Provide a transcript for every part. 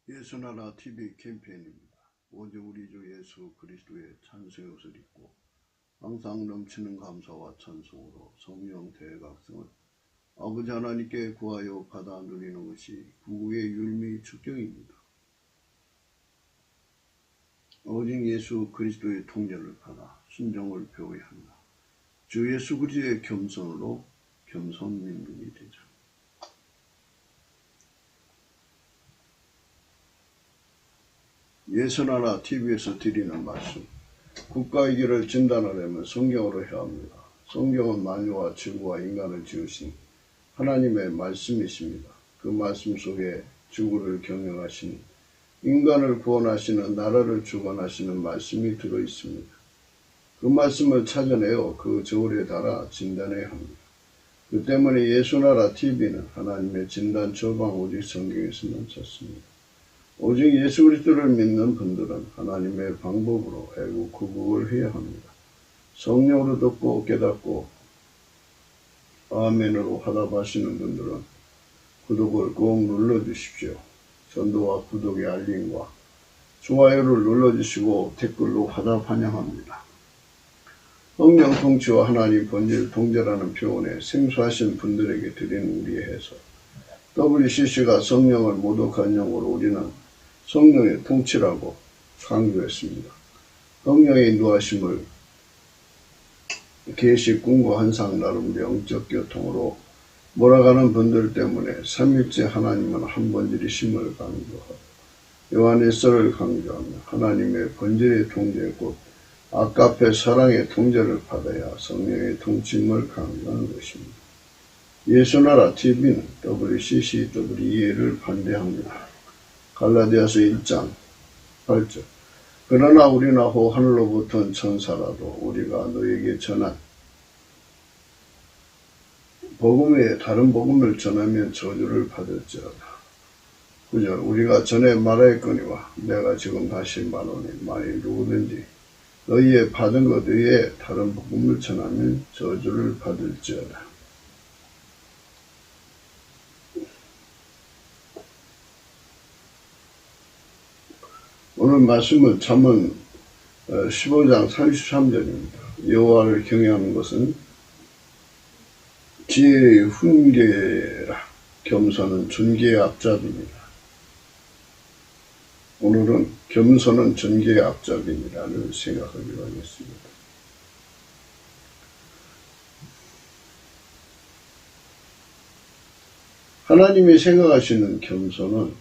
예수나라 TV 캠페인입니다. 오직 우리 주 예수 그리스도의 찬송의 옷을 입고 항상 넘치는 감사와 찬송으로 성령 대각성을 아버지 하나님께 구하여 받아 누리는 것이 구구의 율미 축경입니다. 오직 예수 그리스도의 통제를 받아 순종을 배워야 한다. 주 예수 그리스도의 겸손으로 겸손민족이 되자. 예수나라 TV에서 드리는 말씀. 국가의 길을 진단하려면 성경으로 해야 합니다. 성경은 만유와 지구와 인간을 지으신 하나님의 말씀이십니다. 그 말씀 속에 지구를 경영하시는, 인간을 구원하시는, 나라를 주관하시는 말씀이 들어있습니다. 그 말씀을 찾아내어 그 저울에 달아 진단해야 합니다. 그 때문에 예수나라 TV는 하나님의 진단 처방 오직 성경에서만 찾습니다. 오직 예수 그리스도를 믿는 분들은 하나님의 방법으로 애국 구국을 해야 합니다. 성령으로 듣고 깨닫고 아멘으로 화답하시는 분들은 구독을 꼭 눌러주십시오. 전도와 구독의 알림과 좋아요를 눌러주시고 댓글로 화답 환영합니다. 성령 통치와 하나님 본질 통제라는 표현에 생소하신 분들에게 드리는 우리의 해석. WCC가 성령을 모독한 용어로 우리는 성령의 통치라고 강조했습니다. 성령의 인도하심을 계시, 꿈과 환상, 나름 영적 교통으로 몰아가는 분들 때문에 삼일째 하나님은 한 본질이심을 강조하고 요한일서를 강조하며 하나님의 본질의 통제 곧 아까페 사랑의 통제를 받아야 성령의 통치임을 강조하는 것입니다. 예수나라 TV는 WCCWE를 반대합니다. 갈라디아서 1장 8절. 그러나 우리나 호 하늘로부터 온 천사라도 우리가 너에게 전한 복음 외에 다른 복음을 전하면 저주를 받을지어다. 9절. 우리가 전에 말하였거니와 내가 지금 다시 말하노니 만일 누구든지 너희의 받은 것 외에 다른 복음을 전하면 저주를 받을지어다. 오늘 말씀은 잠언 15장 33절입니다. 여호와를 경외하는 것은 지혜의 훈계라. 겸손은 존귀의 앞잡이니라. 오늘은 겸손은 존귀의 앞잡이니라를 생각하기로 하겠습니다. 하나님이 생각하시는 겸손은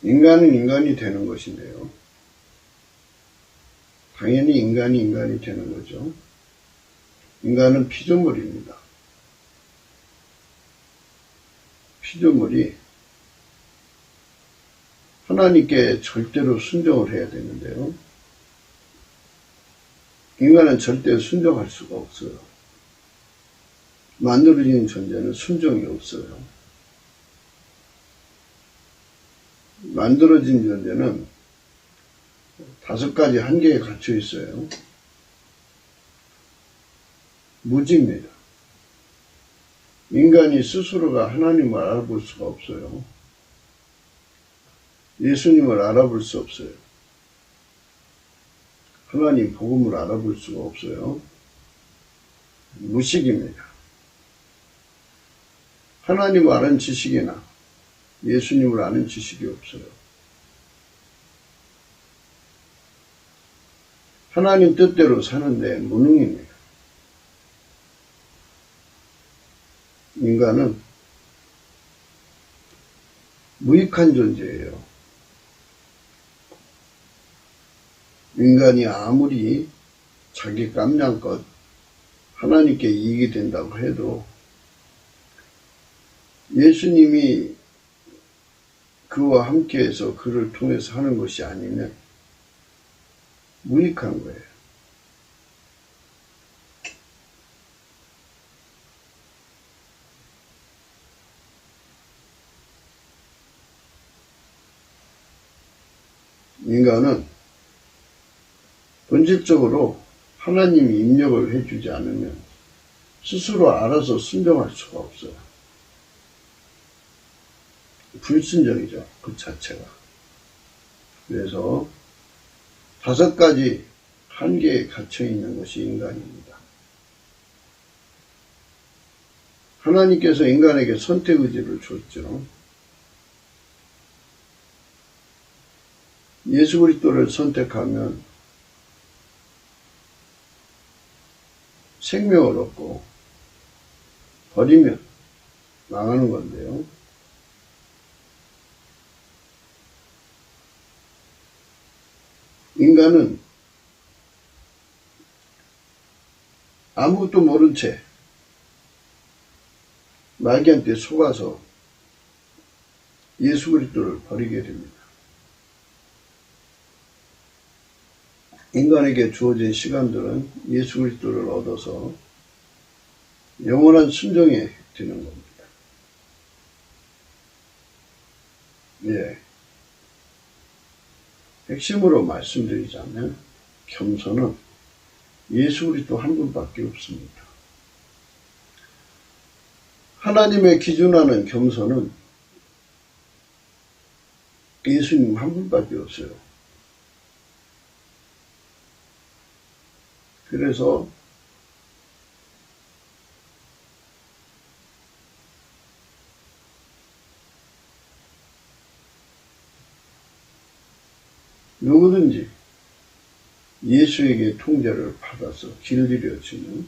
인간은 인간이 되는 것인데요. 당연히 인간이 되는 거죠. 인간은 피조물입니다. 피조물이 하나님께 절대로 순종을 해야 되는데요. 인간은 절대 순종할 수가 없어요. 만들어진 존재는 순종이 없어요. 만들어진 존재는 5가지 한계에 갇혀 있어요. 무지입니다. 인간이 스스로가 하나님을 알아볼 수가 없어요. 예수님을 알아볼 수 없어요. 하나님 복음을 알아볼 수가 없어요. 무식입니다. 하나님을 아는 지식이나 예수님을 아는 지식이 없어요. 하나님 뜻대로 사는데 무능입니다. 인간은 무익한 존재예요. 인간이 아무리 자기 깜냥껏 하나님께 이익이 된다고 해도 예수님이 그와 함께해서 그를 통해서 하는 것이 아니면 무익한 거예요. 인간은 본질적으로 하나님이 입력을 해주지 않으면 스스로 알아서 순종할 수가 없어요. 불순종이죠. 그 자체가. 그래서 5가지 한계에 갇혀있는 것이 인간입니다. 하나님께서 인간에게 선택의지를 줬죠. 예수 그리스도를 선택하면 생명을 얻고 버리면 망하는 건데요. 인간은 아무것도 모른 채 마귀한테 속아서 예수 그리스도를 버리게 됩니다. 인간에게 주어진 시간들은 예수 그리스도를 얻어서 영원한 순종에 드는 겁니다. 예. 핵심으로 말씀드리자면 겸손은 예수 그리스도 한 분밖에 없습니다. 하나님의 기준하는 겸손은 예수님 한 분밖에 없어요. 그래서 누구든지 예수에게 통제를 받아서 길들여지는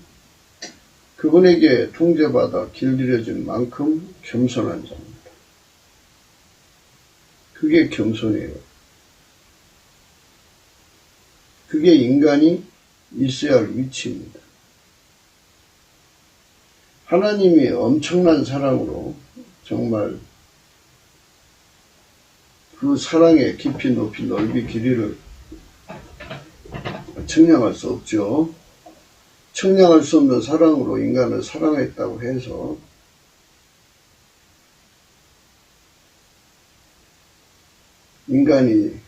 그분에게 통제받아 길들여진 만큼 겸손한 자입니다. 그게 겸손이에요. 그게 인간이 있어야 할 위치입니다. 하나님이 엄청난 사랑으로 정말 그 사랑의 깊이 높이 넓이 길이를 측량할 수 없죠. 측량할 수 없는 사랑으로 인간을 사랑했다고 해서 인간이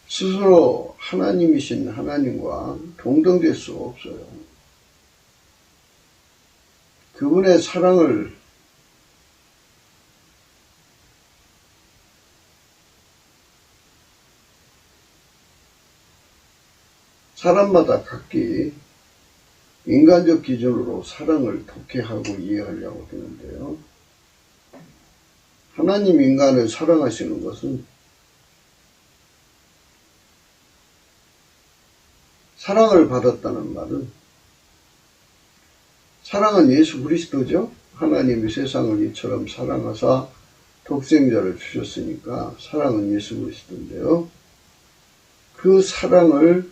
스스로 하나님이신 하나님과 동등될 수 없어요. 그분의 사랑을 사람마다 각기 인간적 기준으로 사랑을 독해하고 이해하려고 드는데요. 하나님 인간을 사랑하시는 것은 사랑을 받았다는 말은 사랑은 예수 그리스도죠. 하나님이 세상을 이처럼 사랑하사 독생자를 주셨으니까 사랑은 예수 그리스도인데요. 그 사랑을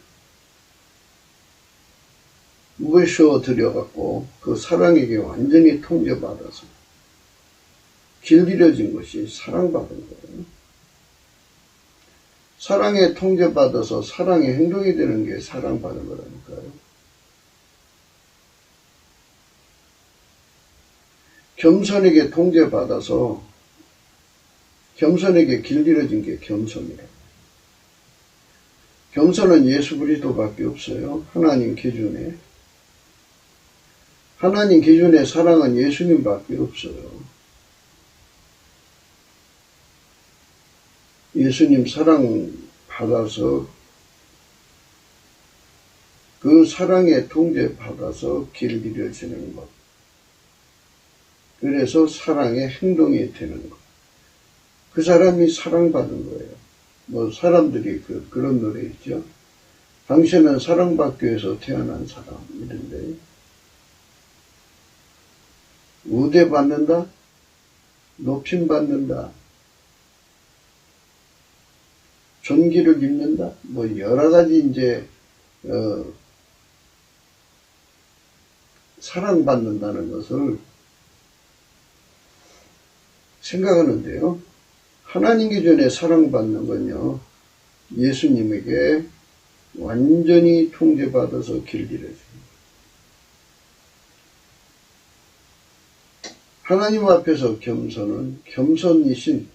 모셔 드려갖고 그 사랑에게 완전히 통제받아서 길들여진 것이 사랑받은 거예요. 사랑에 통제받아서 사랑의 행동이 되는 게 사랑받은 거라니까요. 겸손에게 통제받아서 겸손에게 길들여진 게 겸손이래요. 겸손은 예수 그리스도밖에 없어요. 하나님 기준에. 하나님 기준의 사랑은 예수님밖에 없어요. 예수님 사랑 받아서 그 사랑에 통제 받아서 길들여지는 것. 그래서 사랑의 행동이 되는 것. 그 사람이 사랑받은 거예요. 뭐 사람들이 그런 노래 있죠. 당신은 사랑받기 위해서 태어난 사람 이런데 우대받는다, 높임받는다, 존귀를 입는다, 뭐 여러 가지 이제 사랑받는다는 것을 생각하는데요. 하나님 기준에 사랑받는 건요, 예수님에게 완전히 통제받아서 길들여줍니다. 하나님 앞에서 겸손은 겸손이신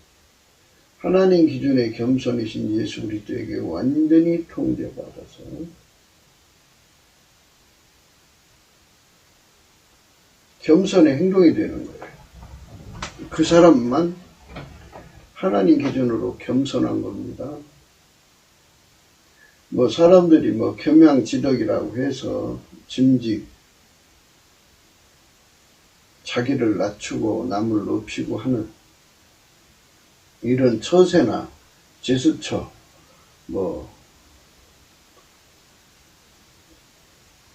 하나님 기준의 겸손이신 예수 그리스도에게 완전히 통제받아서 겸손의 행동이 되는 거예요. 그 사람만 하나님 기준으로 겸손한 겁니다. 뭐 사람들이 뭐 겸양지덕이라고 해서 짐짓 자기를 낮추고 남을 높이고 하는 이런 처세나 제스처 뭐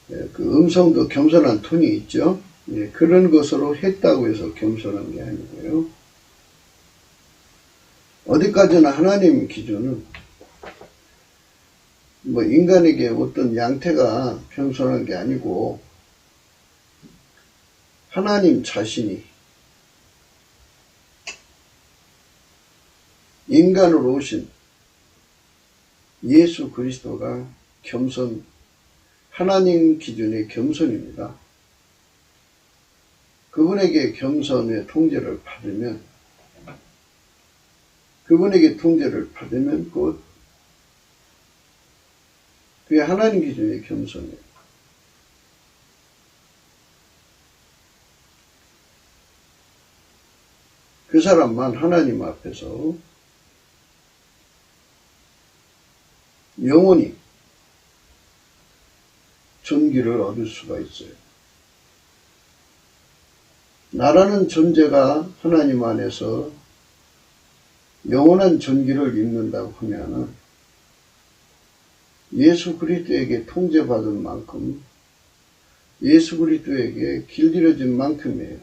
그 음성도 겸손한 톤이 있죠. 예, 그런 것으로 했다고 해서 겸손한 게 아니고요. 어디까지나 하나님 기준은 뭐 인간에게 어떤 양태가 겸손한 게 아니고 하나님 자신이 인간으로 오신 예수 그리스도가 하나님 기준의 겸손입니다. 그분에게 겸손의 통제를 받으면 그게 하나님 기준의 겸손이에요. 그 사람만 하나님 앞에서 영원히 존귀를 얻을 수가 있어요. 나라는 존재가 하나님 안에서 영원한 존귀를 입는다고 하면은 예수 그리스도에게 통제받은 만큼 예수 그리스도에게 길들여진 만큼이에요.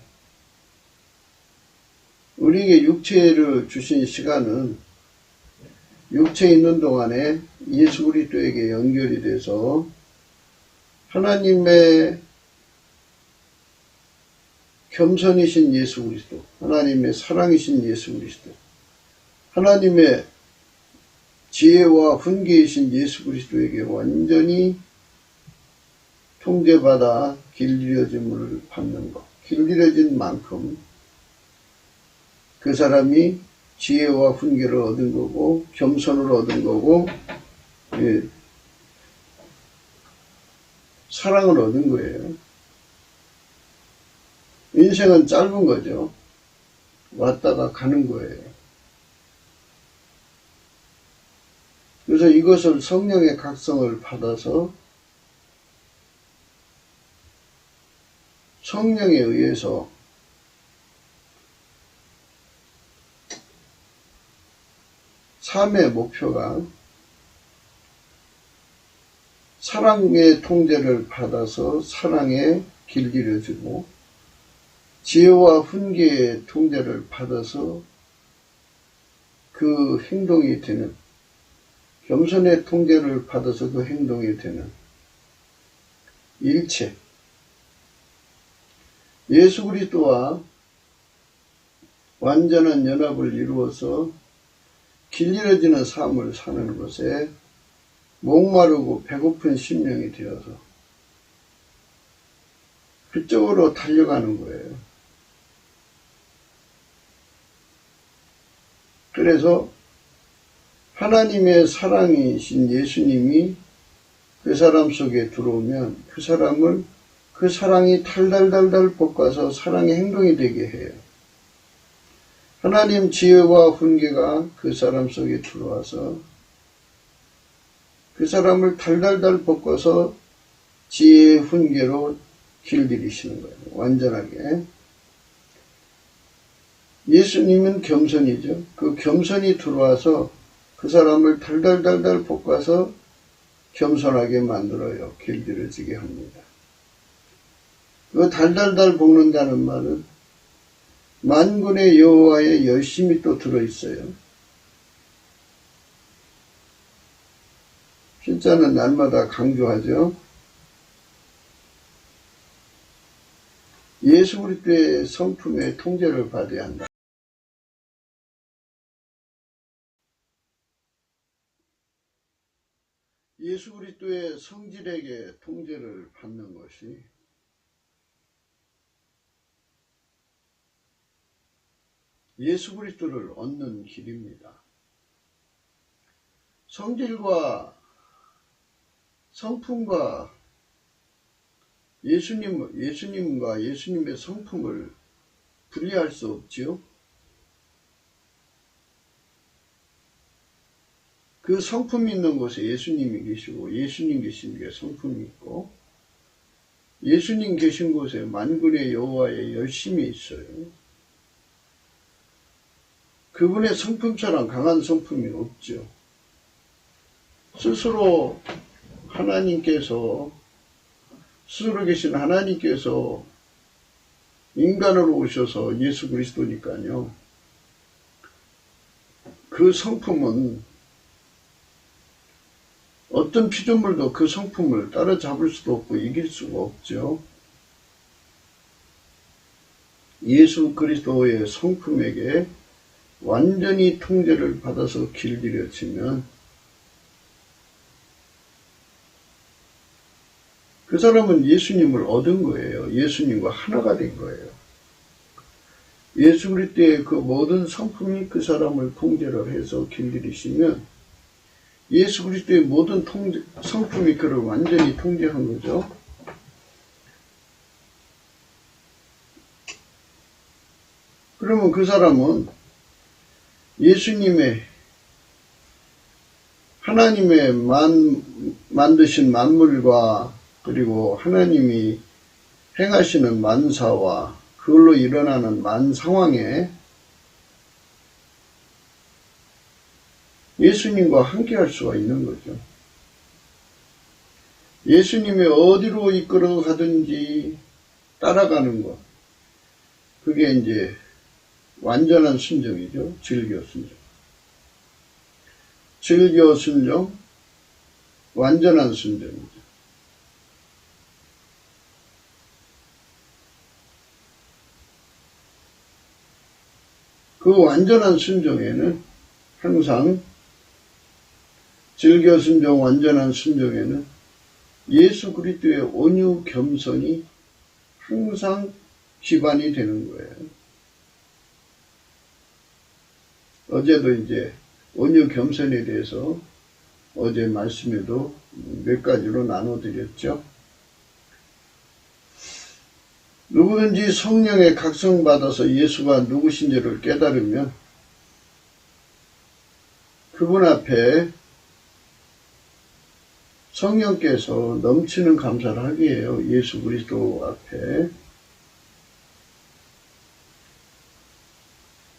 우리에게 육체를 주신 시간은 육체에 있는 동안에 예수 그리스도에게 연결이 돼서 하나님의 겸손이신 예수 그리스도, 하나님의 사랑이신 예수 그리스도, 하나님의 지혜와 훈계이신 예수 그리스도에게 완전히 통제받아 길들여짐을 받는 것, 길들여진 만큼 그 사람이 지혜와 훈계를 얻은 거고 겸손을 얻은 거고 사랑을 얻은 거예요. 인생은 짧은 거죠. 왔다가 가는 거예요. 그래서 이것을 성령의 각성을 받아서 성령에 의해서 삶의 목표가 사랑의 통제를 받아서 사랑에 길들여지고 지혜와 훈계의 통제를 받아서 그 행동이 되는 겸손의 통제를 받아서 그 행동이 되는 일체 예수 그리스도와 완전한 연합을 이루어서 길들여지는 삶을 사는 것에 목마르고 배고픈 심령이 되어서 그쪽으로 달려가는 거예요. 그래서 하나님의 사랑이신 예수님이 그 사람 속에 들어오면 그 사람을 그 사랑이 탈달달달 볶아서 사랑의 행동이 되게 해요. 하나님 지혜와 훈계가 그 사람 속에 들어와서 그 사람을 달달달 볶아서 지혜의 훈계로 길들이시는 거예요. 완전하게. 예수님은 겸손이죠. 그 겸손이 들어와서 그 사람을 달달달달 볶아서 겸손하게 만들어요. 길들여지게 합니다. 그 달달달 볶는다는 말은 만군의 여호와의 열심이 또 들어있어요. 진짜는 날마다 강조하죠. 예수 그리스도의 성품의 통제를 받아야 한다. 예수 그리스도의 성질에게 통제를 받는 것이 예수 그리스도를 얻는 길입니다. 성질과 성품과 예수님과 예수님의 성품을 분리할 수 없지요. 그 성품이 있는 곳에 예수님이 계시고 예수님 계신 게 성품이 있고 예수님 계신 곳에 만군의 여호와의 열심이 있어요. 그분의 성품처럼 강한 성품이 없죠. 스스로 계신 하나님께서 인간으로 오셔서 예수 그리스도니까요. 그 성품은 어떤 피조물도 그 성품을 따라잡을 수도 없고 이길 수가 없죠. 예수 그리스도의 성품에게 완전히 통제를 받아서 길들여지면 그 사람은 예수님을 얻은 거예요. 예수님과 하나가 된 거예요. 예수 그리스도의 그 모든 성품이 그 사람을 통제를 해서 길들이시면 예수 그리스도의 모든 성품이 그를 완전히 통제한 거죠. 그러면 그 사람은 하나님의 만드신 만물과 그리고 하나님이 행하시는 만사와 그걸로 일어나는 만 상황에 예수님과 함께 할 수가 있는 거죠. 예수님이 어디로 이끌어 가든지 따라가는 것. 그게 이제 완전한 순종이죠. 즐겨 순종. 즐겨 순종, 완전한 순종이죠. 그 완전한 순종에는 항상 즐겨 순종, 완전한 순종에는 예수 그리스도의 온유 겸손이 항상 기반이 되는 거예요. 어제도 이제 온유 겸손에 대해서 어제 말씀에도 몇 가지로 나눠드렸죠. 누구든지 성령의 각성받아서 예수가 누구신지를 깨달으면 그분 앞에 성령께서 넘치는 감사를 하게 해요. 예수 그리스도 앞에.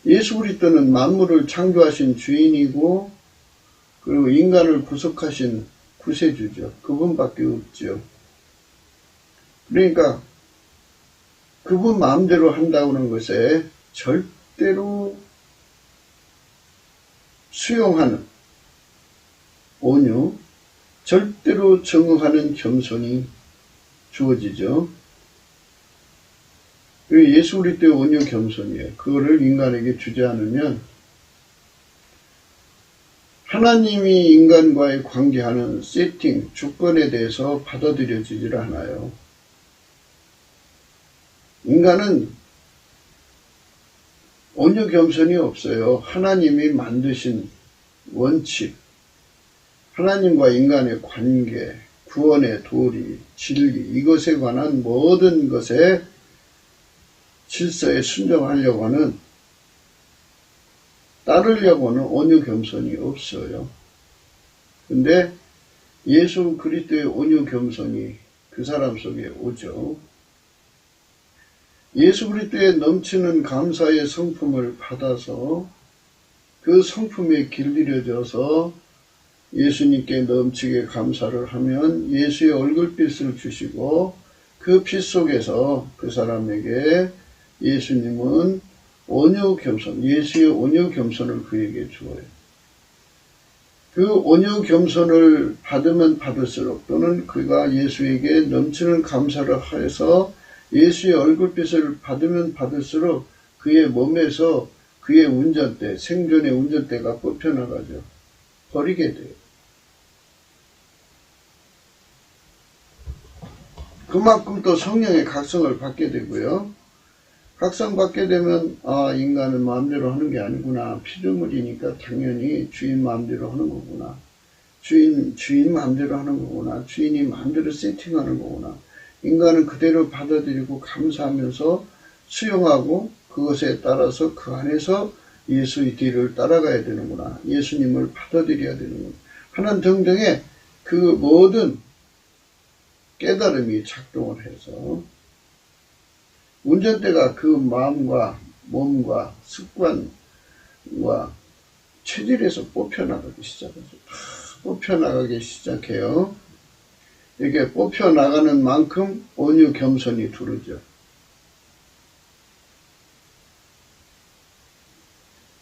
예수 그리스도는 만물을 창조하신 주인이고 그리고 인간을 구속하신 구세주죠. 그분밖에 없죠. 그러니까 그분 마음대로 한다고 하는 것에 절대로 수용하는 온유, 절대로 정응하는 겸손이 주어지죠. 예수 그리스도의 온유 겸손이에요. 그거를 인간에게 주지 않으면 하나님이 인간과의 관계하는 세팅, 주권에 대해서 받아들여지질 않아요. 인간은 온유 겸손이 없어요. 하나님이 만드신 원칙, 하나님과 인간의 관계, 구원의 도리, 진리, 이것에 관한 모든 것에 질서에 순종하려고 하는, 따르려고 하는 온유 겸손이 없어요. 근데 예수 그리스도의 온유 겸손이 그 사람 속에 오죠. 예수 그리스도의 넘치는 감사의 성품을 받아서 그 성품에 길들여져서 예수님께 넘치게 감사를 하면 예수의 얼굴빛을 주시고 그 빛 속에서 그 사람에게 예수님은 온유 겸손, 예수의 온유 겸손을 그에게 주어요. 그 온유 겸손을 받으면 받을수록 또는 그가 예수에게 넘치는 감사를 하여서 예수의 얼굴빛을 받으면 받을수록 그의 몸에서 그의 운전대, 생존의 운전대가 뽑혀나가죠. 버리게 돼요. 그만큼 또 성령의 각성을 받게 되고요. 각성받게 되면 인간은 마음대로 하는 게 아니구나. 피조물이니까 당연히 주인 마음대로 하는 거구나. 주인 마음대로 하는 거구나. 주인이 마음대로 세팅하는 거구나. 인간은 그대로 받아들이고 감사하면서 수용하고 그것에 따라서 그 안에서 예수의 뒤를 따라가야 되는구나. 예수님을 받아들여야 되는구나. 하는 등등의 그 모든 깨달음이 작동을 해서 운전대가 그 마음과 몸과 습관과 체질에서 뽑혀나가기 시작하죠. 뽑혀나가기 시작해요. 이게 뽑혀나가는 만큼 온유 겸손이 두르죠.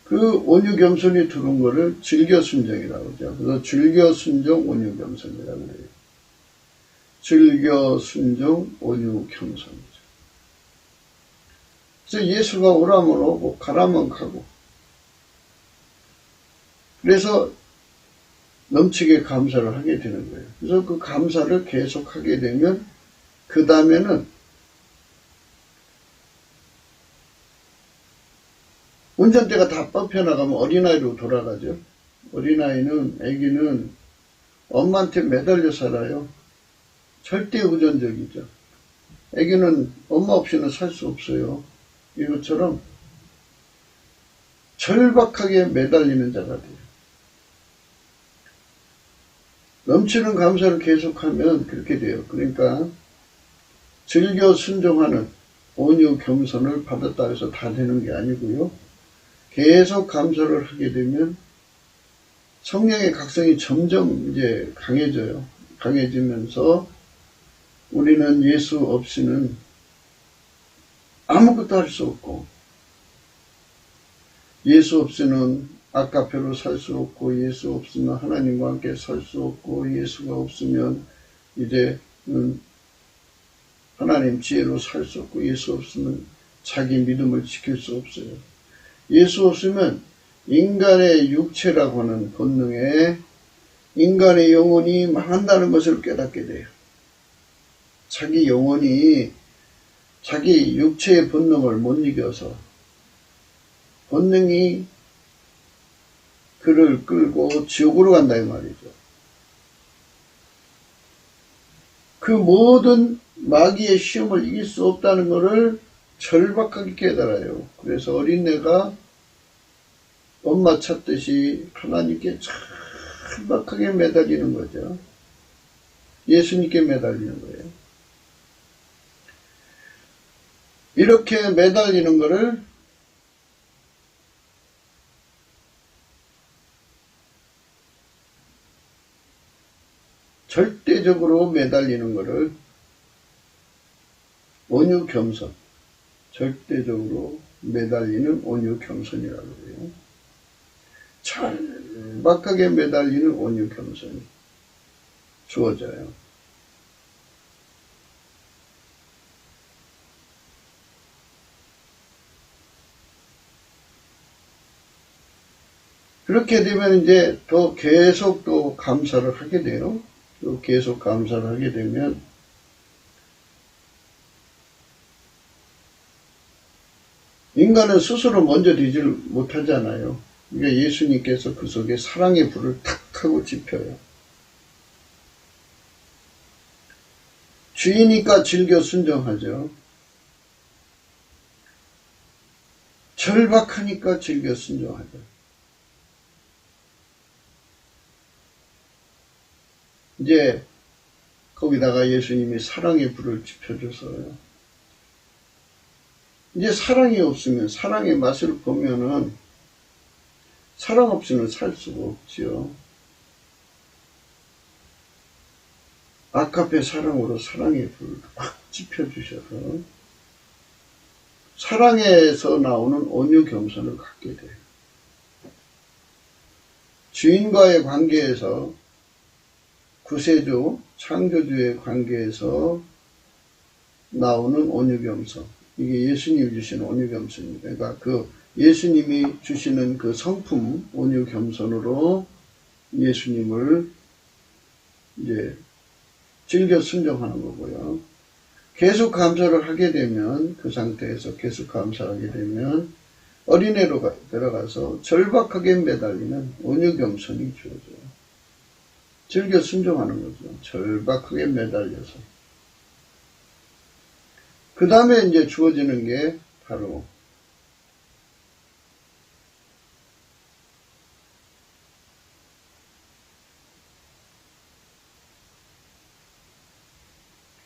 그 온유 겸손이 두른 거를 즐겨 순종이라고 하죠. 그래서 즐겨 순종 온유 겸손이라고 해요. 즐겨 순종 온유 겸손이죠. 그래서 예수가 오라면 오고 가라면 가고, 그래서 넘치게 감사를 하게 되는 거예요. 그래서 그 감사를 계속 하게 되면 그 다음에는 운전대가 다 뽑혀나가면 어린아이로 돌아가죠. 어린아이는, 아기는 엄마한테 매달려 살아요. 절대 의존적이죠. 아기는 엄마 없이는 살 수 없어요. 이것처럼 절박하게 매달리는 자가 돼요. 넘치는 감사를 계속하면 그렇게 돼요. 그러니까 즐겨 순종하는 온유 겸손을 받았다 해서 다 되는 게 아니고요. 계속 감사를 하게 되면 성령의 각성이 점점 이제 강해져요. 강해지면서 우리는 예수 없이는 아무것도 할 수 없고, 예수 없이는 아카페로 살 수 없고, 예수 없으면 하나님과 함께 살 수 없고, 예수가 없으면 이제는 하나님 지혜로 살 수 없고, 예수 없으면 자기 믿음을 지킬 수 없어요. 예수 없으면 인간의 육체라고 하는 본능에 인간의 영혼이 망한다는 것을 깨닫게 돼요. 자기 영혼이 자기 육체의 본능을 못 이겨서 본능이 그를 끌고 지옥으로 간다 이 말이죠. 그 모든 마귀의 시험을 이길 수 없다는 것을 절박하게 깨달아요. 그래서 어린애가 엄마 찾듯이 하나님께 절박하게 매달리는 거죠. 예수님께 매달리는 거예요. 이렇게 매달리는 거를 절대적으로 매달리는 거를 온유 겸손, 절대적으로 매달리는 온유 겸손이라고 해요. 절박하게 매달리는 온유 겸손이 주어져요. 그렇게 되면 이제 더 계속 또 감사를 하게 돼요. 또 계속 감사를 하게 되면 인간은 스스로 먼저 되질 못하잖아요. 그러니까 예수님께서 그 속에 사랑의 불을 탁 하고 지펴요. 주이니까 즐겨 순종하죠. 절박하니까 즐겨 순종하죠. 이제 거기다가 예수님이 사랑의 불을 지펴줘서요. 이제 사랑이 없으면, 사랑의 맛을 보면은 사랑 없이는 살 수가 없지요. 아카페 사랑으로 사랑의 불을 확 지펴주셔서 사랑에서 나오는 온유 겸손을 갖게 돼요. 주인과의 관계에서, 구세주, 창조주의 관계에서 나오는 온유 겸손. 이게 예수님이 주시는 온유 겸손입니다. 그러니까 그 예수님이 주시는 그 성품, 온유 겸손으로 예수님을 이제 즐겨 순종하는 거고요. 계속 감사를 하게 되면, 그 상태에서 계속 감사하게 되면 어린애로 들어가서 절박하게 매달리는 온유 겸손이 주어져요. 즐겨 순종하는 거죠. 절박하게 매달려서. 그 다음에 이제 주어지는 게 바로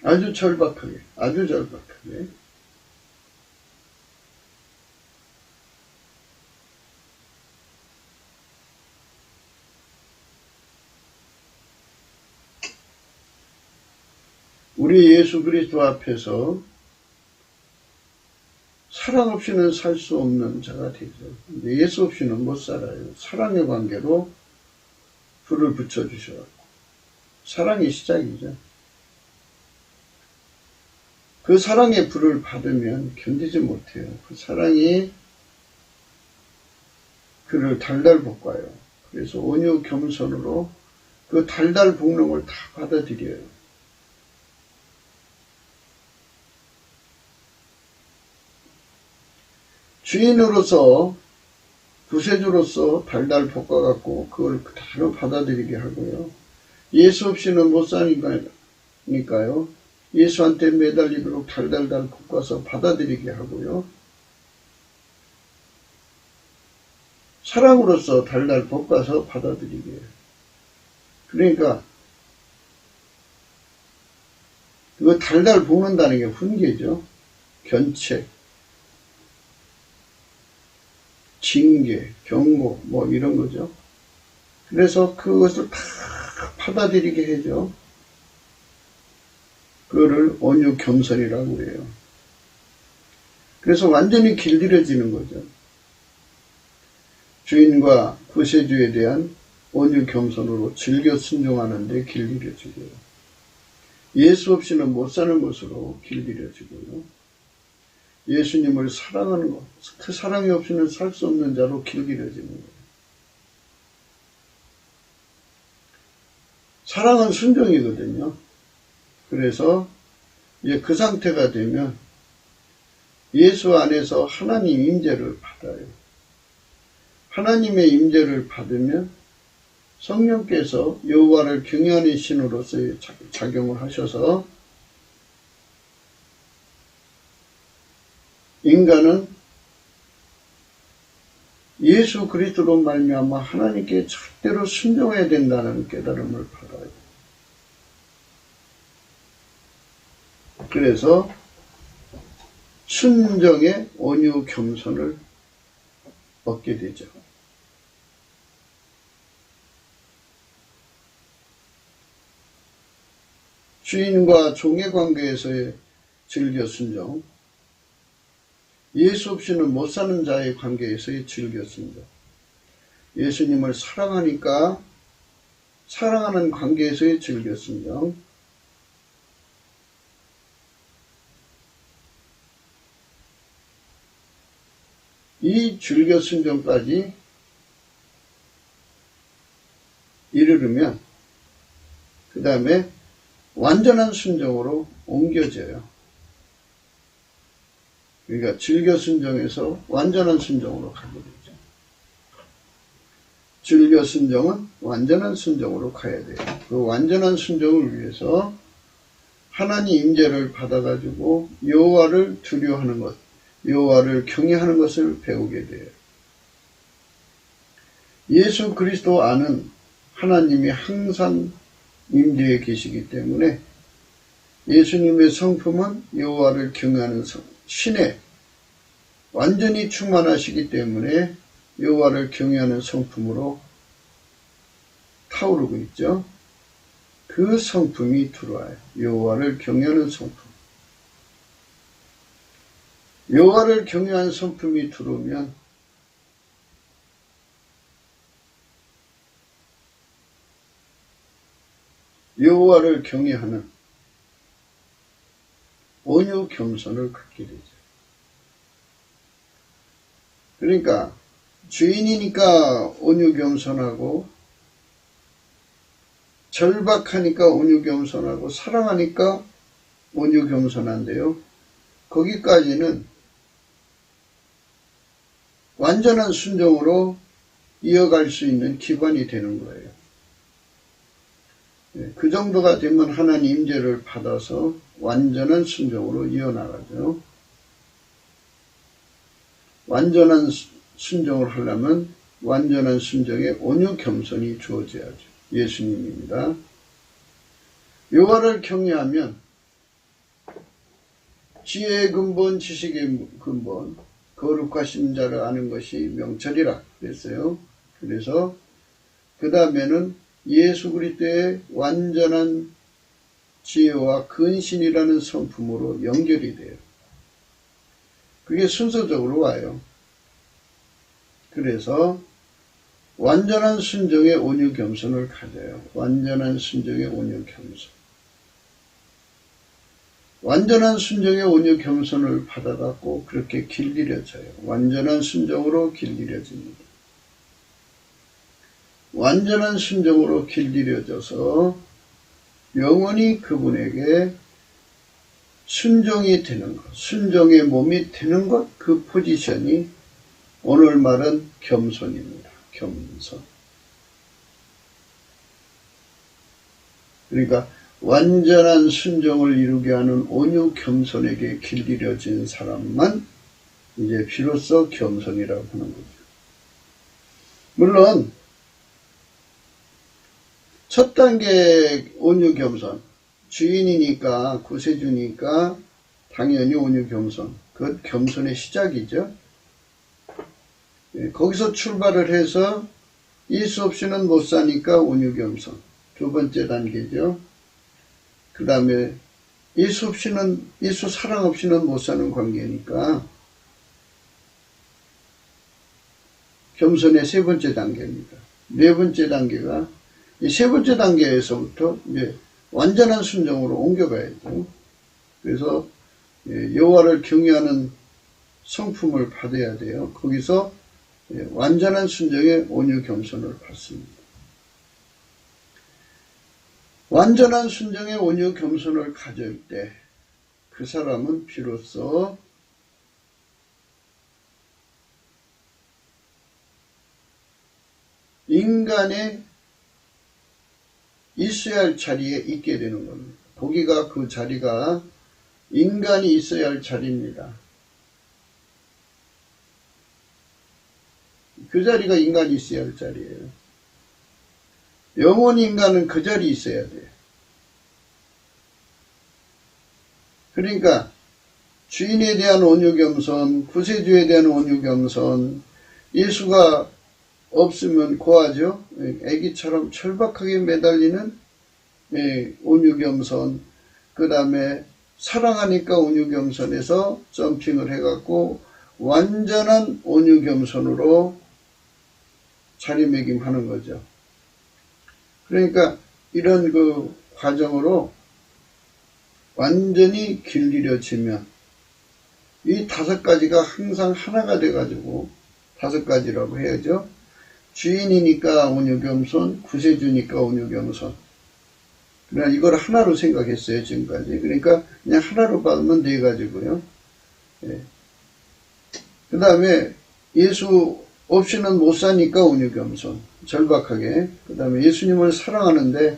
아주 절박하게, 아주 절박하게. 우리 예수 그리스도 앞에서 사랑 없이는 살 수 없는 자가 되죠. 근데 예수 없이는 못 살아요. 사랑의 관계로 불을 붙여주셔서 사랑이 시작이죠. 그 사랑의 불을 받으면 견디지 못해요. 그 사랑이 그를 달달 볶아요. 그래서 온유 겸손으로 그 달달 볶는 걸 다 받아들여요. 주인으로서 구세주로서 달달 볶아갖고 그걸 그대로 받아들이게 하고요. 예수 없이는 못 사니까요. 예수한테 매달리도록 달달달 볶아서 받아들이게 하고요. 사랑으로서 달달 볶아서 받아들이게 해요. 그러니까 그 달달 볶는다는 게 훈계죠. 견책, 징계, 경고 뭐 이런 거죠. 그래서 그것을 다 받아들이게 해죠. 그거를 온유 겸손이라고 해요. 그래서 완전히 길들여지는 거죠. 주인과 구세주에 대한 온유 겸손으로 즐겨 순종하는 데 길들여지고요. 예수 없이는 못 사는 것으로 길들여지고요. 예수님을 사랑하는 것, 그 사랑이 없이는 살 수 없는 자로 길들여지는 거예요. 사랑은 순종이거든요. 그래서 이제 그 상태가 되면 예수 안에서 하나님 임재를 받아요. 하나님의 임재를 받으면 성령께서 여호와를 경외하는 신으로서의 작용을 하셔서 인간은 예수 그리스도로 말미암아 하나님께 절대로 순종해야 된다는 깨달음을 받아요. 그래서 순종의 온유 겸손을 얻게 되죠. 주인과 종의 관계에서의 즐겨 순종, 예수 없이는 못 사는 자의 관계에서의 즐겨 순종, 예수님을 사랑하니까 사랑하는 관계에서의 즐겨 순종, 이 즐겨 순종까지 이르르면 그 다음에 완전한 순종으로 옮겨져요. 그러니까 즐겨 순종에서 완전한 순종으로 가게 되죠. 즐겨 순종은 완전한 순종으로 가야 돼요. 그 완전한 순종을 위해서 하나님 임재를 받아가지고 여호와를 두려워하는 것, 여호와를 경외하는 것을 배우게 돼요. 예수 그리스도 안은 하나님이 항상 임재에 계시기 때문에 예수님의 성품은 여호와를 경외하는 신에 완전히 충만하시기 때문에 여호와를 경외하는 성품으로 타오르고 있죠. 그 성품이 들어와요. 여호와를 경외하는 성품. 여호와를 경외하는 성품이 들어오면 여호와를 경외하는 온유 겸손을 갖게 되죠. 그러니까 주인이니까 온유 겸손하고 절박하니까 온유 겸손하고 사랑하니까 온유 겸손한데요. 거기까지는 완전한 순종으로 이어갈 수 있는 기반이 되는 거예요. 그 정도가 되면 하나님 임재를 받아서 완전한 순종으로 이어나가죠. 완전한 순종을 하려면 완전한 순종에 온유 겸손이 주어져야죠. 예수님입니다. 여호와를 경외하면 지혜의 근본, 지식의 근본, 거룩하신 자를 아는 것이 명철이라 그랬어요. 그래서 그 다음에는 예수 그리스도의 완전한 지혜와 근신이라는 성품으로 연결이 돼요. 그게 순서적으로 와요. 그래서 완전한 순종의 온유 겸손을 가져요. 완전한 순종의 온유 겸손. 완전한 순종의 온유 겸손을 받아갖고 그렇게 길들여져요. 완전한 순종으로 길들여집니다. 완전한 순종으로 길들여져서 영원히 그분에게 순종이 되는 것, 순종의 몸이 되는 것, 그 포지션이 오늘 말은 겸손입니다. 겸손. 그러니까 완전한 순종을 이루게 하는 온유 겸손에게 길들여진 사람만 이제 비로소 겸손이라고 하는 거죠. 물론 첫 단계 온유 겸손, 주인이니까 구세주니까 당연히 온유 겸손, 그것 겸손의 시작이죠. 거기서 출발을 해서 예수 없이는 못 사니까 온유 겸손, 두 번째 단계죠. 그 다음에 예수 사랑 없이는 못 사는 관계니까 겸손의 세 번째 단계입니다. 네 번째 단계가 이 세 번째 단계에서부터 이제 완전한 순종으로 옮겨가야죠. 그래서 여호와를 경외하는 성품을 받아야 돼요. 거기서 완전한 순종의 온유 겸손을 받습니다. 완전한 순종의 온유 겸손을 가질 때 그 사람은 비로소 인간의 있어야 할 자리에 있게 되는 겁니다. 거기가 그 자리가 인간이 있어야 할 자리입니다. 그 자리가 인간이 있어야 할 자리예요. 영원히 인간은 그 자리에 있어야 돼요. 그러니까 주인에 대한 온유 겸손, 구세주에 대한 온유 겸손, 예수가 없으면 고하죠. 애기처럼 철박하게 매달리는 온유 겸손, 그 다음에 사랑하니까 온유 겸손에서 점핑을 해갖고 완전한 온유 겸손으로 자리매김하는 거죠. 그러니까 이런 그 과정으로 완전히 길들여지면 이 다섯 가지가 항상 하나가 돼가지고 다섯 가지라고 해야죠. 주인이니까 온유 겸손, 구세주니까 온유 겸손. 그러나 이걸 하나로 생각했어요, 지금까지. 그러니까 그냥 하나로 받으면 네 가지고요. 그 다음에 예수 없이는 못 사니까 온유 겸손. 절박하게. 그 다음에 예수님을 사랑하는데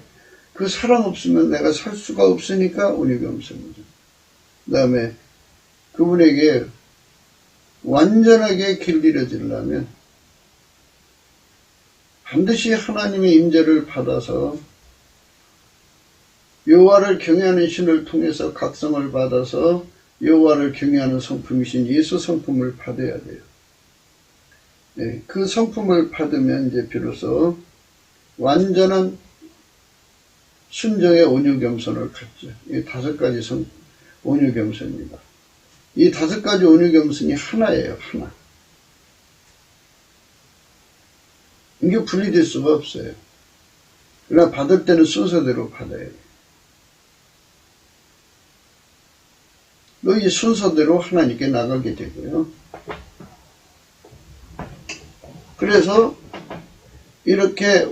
그 사랑 없으면 내가 살 수가 없으니까 온유 겸손이죠. 그 다음에 그분에게 완전하게 길들여지려면 반드시 하나님의 임재를 받아서 여호와를 경외하는 신을 통해서 각성을 받아서 여호와를 경외하는 성품이신 예수 성품을 받아야 돼요. 그 성품을 받으면 이제 비로소 완전한 순종의 온유 겸손을 갖죠. 이 다섯 가지 온유 겸손입니다. 이 다섯 가지 온유 겸손이 하나예요, 하나. 이게 분리될 수가 없어요. 그러나 받을 때는 순서대로 받아야 돼요. 이 순서대로 하나님께 나가게 되고요. 그래서 이렇게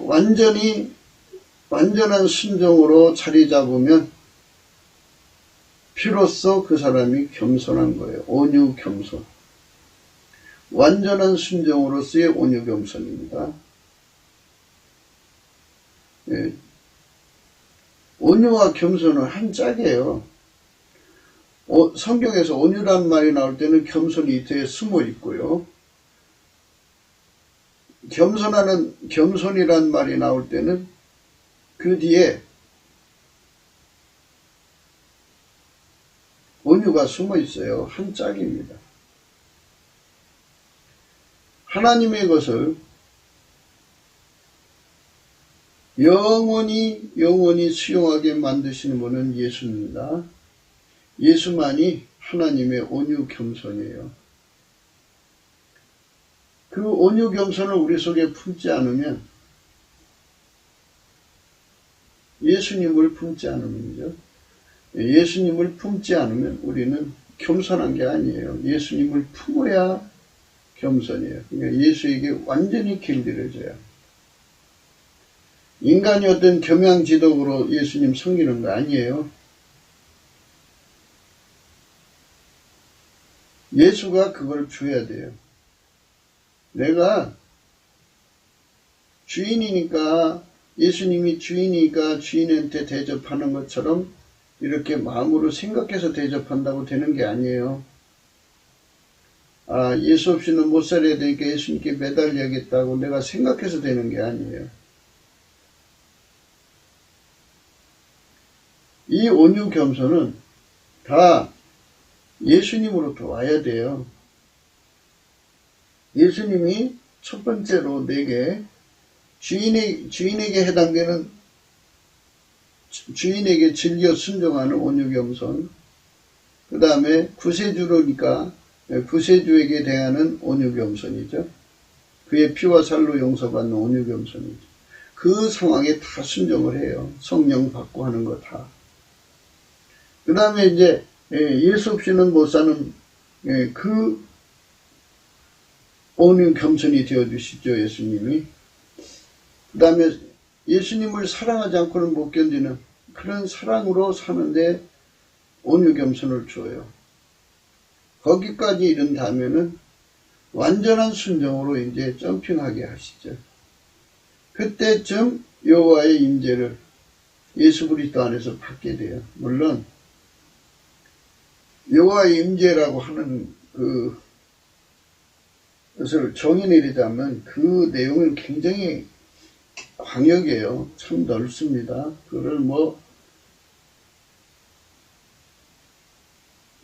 완전한 순종으로 자리 잡으면 비로소 그 사람이 겸손한 거예요. 온유 겸손. 완전한 순종으로서의 온유 겸손입니다. 온유와 겸손은 한 짝이에요. 성경에서 온유란 말이 나올 때는 겸손이 뒤에 숨어 있고요. 겸손이란 말이 나올 때는 그 뒤에 온유가 숨어 있어요. 한 짝입니다. 하나님의 것을 영원히 수용하게 만드시는 분은 예수입니다. 예수만이 하나님의 온유 겸손이에요. 그 온유 겸손을 우리 속에 품지 않으면, 예수님을 품지 않으면요. 예수님을 품지 않으면 우리는 겸손한 게 아니에요. 예수님을 품어야 겸손이에요. 그러니까 예수에게 완전히 길들여져요. 인간이 어떤 겸양지덕으로 예수님 섬기는 거 아니에요. 예수가 그걸 줘야 돼요. 내가 주인이니까, 예수님이 주인이니까 주인한테 대접하는 것처럼 이렇게 마음으로 생각해서 대접한다고 되는 게 아니에요. 아, 예수 없이는 못 살아야 되니까 예수님께 매달려야겠다고 내가 생각해서 되는 게 아니에요. 이 온유 겸손은 다 예수님으로부터 와야 돼요. 예수님이 첫 번째로 내게 주인에게 해당되는, 주인에게 즐겨 순종하는 온유 겸손, 그 다음에 구세주로니까 구세주에게 대하는 온유 겸손이죠. 그의 피와 살로 용서받는 온유 겸손이죠. 그 상황에 다 순종을 해요. 성령 받고 하는 거 다. 그 다음에 이제 예수 없이는 못 사는 그 온유 겸손이 되어주시죠, 예수님이. 그 다음에 예수님을 사랑하지 않고는 못 견디는 그런 사랑으로 사는데 온유 겸손을 줘요. 거기까지 이른다면은 완전한 순종으로 이제 점핑하게 하시죠. 그때쯤 여호와의 임재를 예수 그리스도 안에서 받게 돼요. 물론 여호와의 임재라고 하는 그것을 정의 내리자면 그 내용은 굉장히 광역이에요. 참 넓습니다. 그걸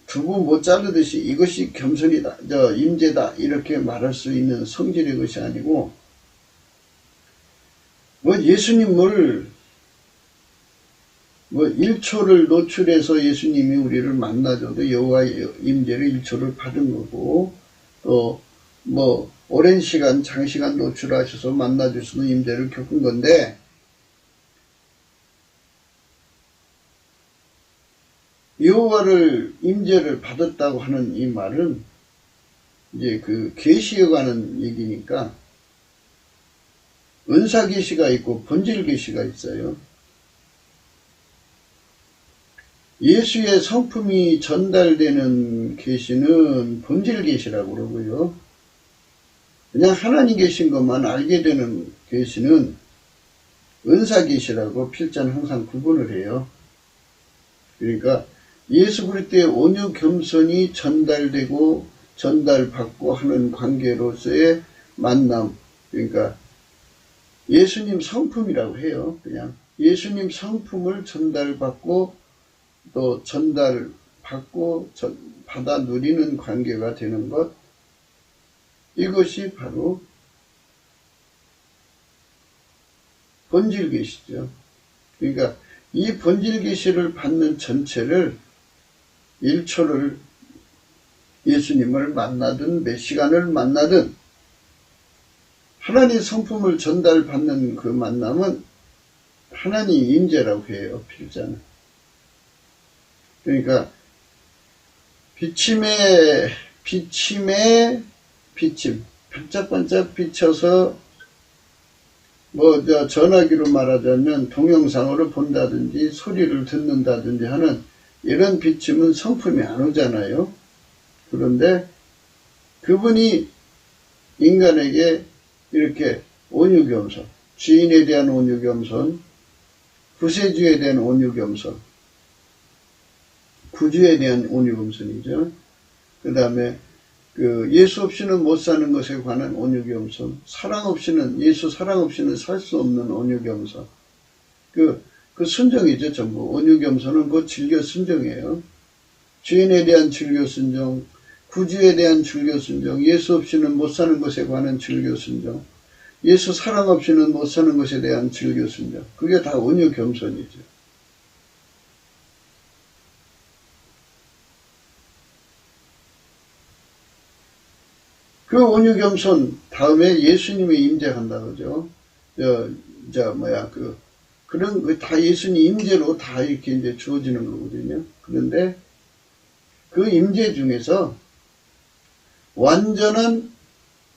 두부 못 자르듯이 이것이 겸손이다, 임재다 이렇게 말할 수 있는 성질의 것이 아니고, 예수님을 1초를 노출해서 예수님이 우리를 만나줘도 여호와의 임재를 1초를 받은 거고, 또 오랜 시간, 장시간 노출하셔서 만나주시는 임재를 겪은 건데, 여호와를 임재를 받았다고 하는 이 말은 이제 그 계시에 관한 얘기니까 은사 계시가 있고 본질 계시가 있어요. 예수의 성품이 전달되는 계시는 본질 계시라고 그러고요. 그냥 하나님 계신 것만 알게 되는 계시는 은사 계시라고 필자는 항상 구분을 해요. 그러니까 예수 그리스도의 온유 겸손이 전달되고 전달받고 하는 관계로서의 만남, 그러니까 예수님 성품이라고 해요. 그냥 예수님 성품을 전달받고 또 전달받고 받아 누리는 관계가 되는 것, 이것이 바로 본질 계시죠. 그러니까 이 본질 계시를 받는 전체를 1초를 예수님을 만나든 몇 시간을 만나든 하나님 성품을 전달받는 그 만남은 하나님 임재라고 해요. 필자는. 그러니까 비침, 반짝반짝 비쳐서 전화기로 말하자면 동영상으로 본다든지 소리를 듣는다든지 하는 이런 비침은 성품이 안 오잖아요. 그런데 그분이 인간에게 이렇게 온유 겸손, 주인에 대한 온유 겸손, 구세주에 대한 온유 겸손, 구주에 대한 온유 겸손이죠. 그 다음에 예수 없이는 못 사는 것에 관한 온유 겸손, 예수 사랑 없이는 살 수 없는 온유 겸손. 그 순종이죠, 전부. 온유 겸손은 그 즐겨 순종이에요. 주인에 대한 즐겨 순종, 구주에 대한 즐겨 순종, 예수 없이는 못 사는 것에 관한 즐겨 순종, 예수 사랑 없이는 못 사는 것에 대한 즐겨 순종. 그게 다 온유 겸손이죠. 그 온유 겸손 다음에 예수님이 임재한다 그러죠. 그런 거 다 예수님 임재로 다 이렇게 이제 주어지는 거거든요. 그런데 그 임재 중에서 완전한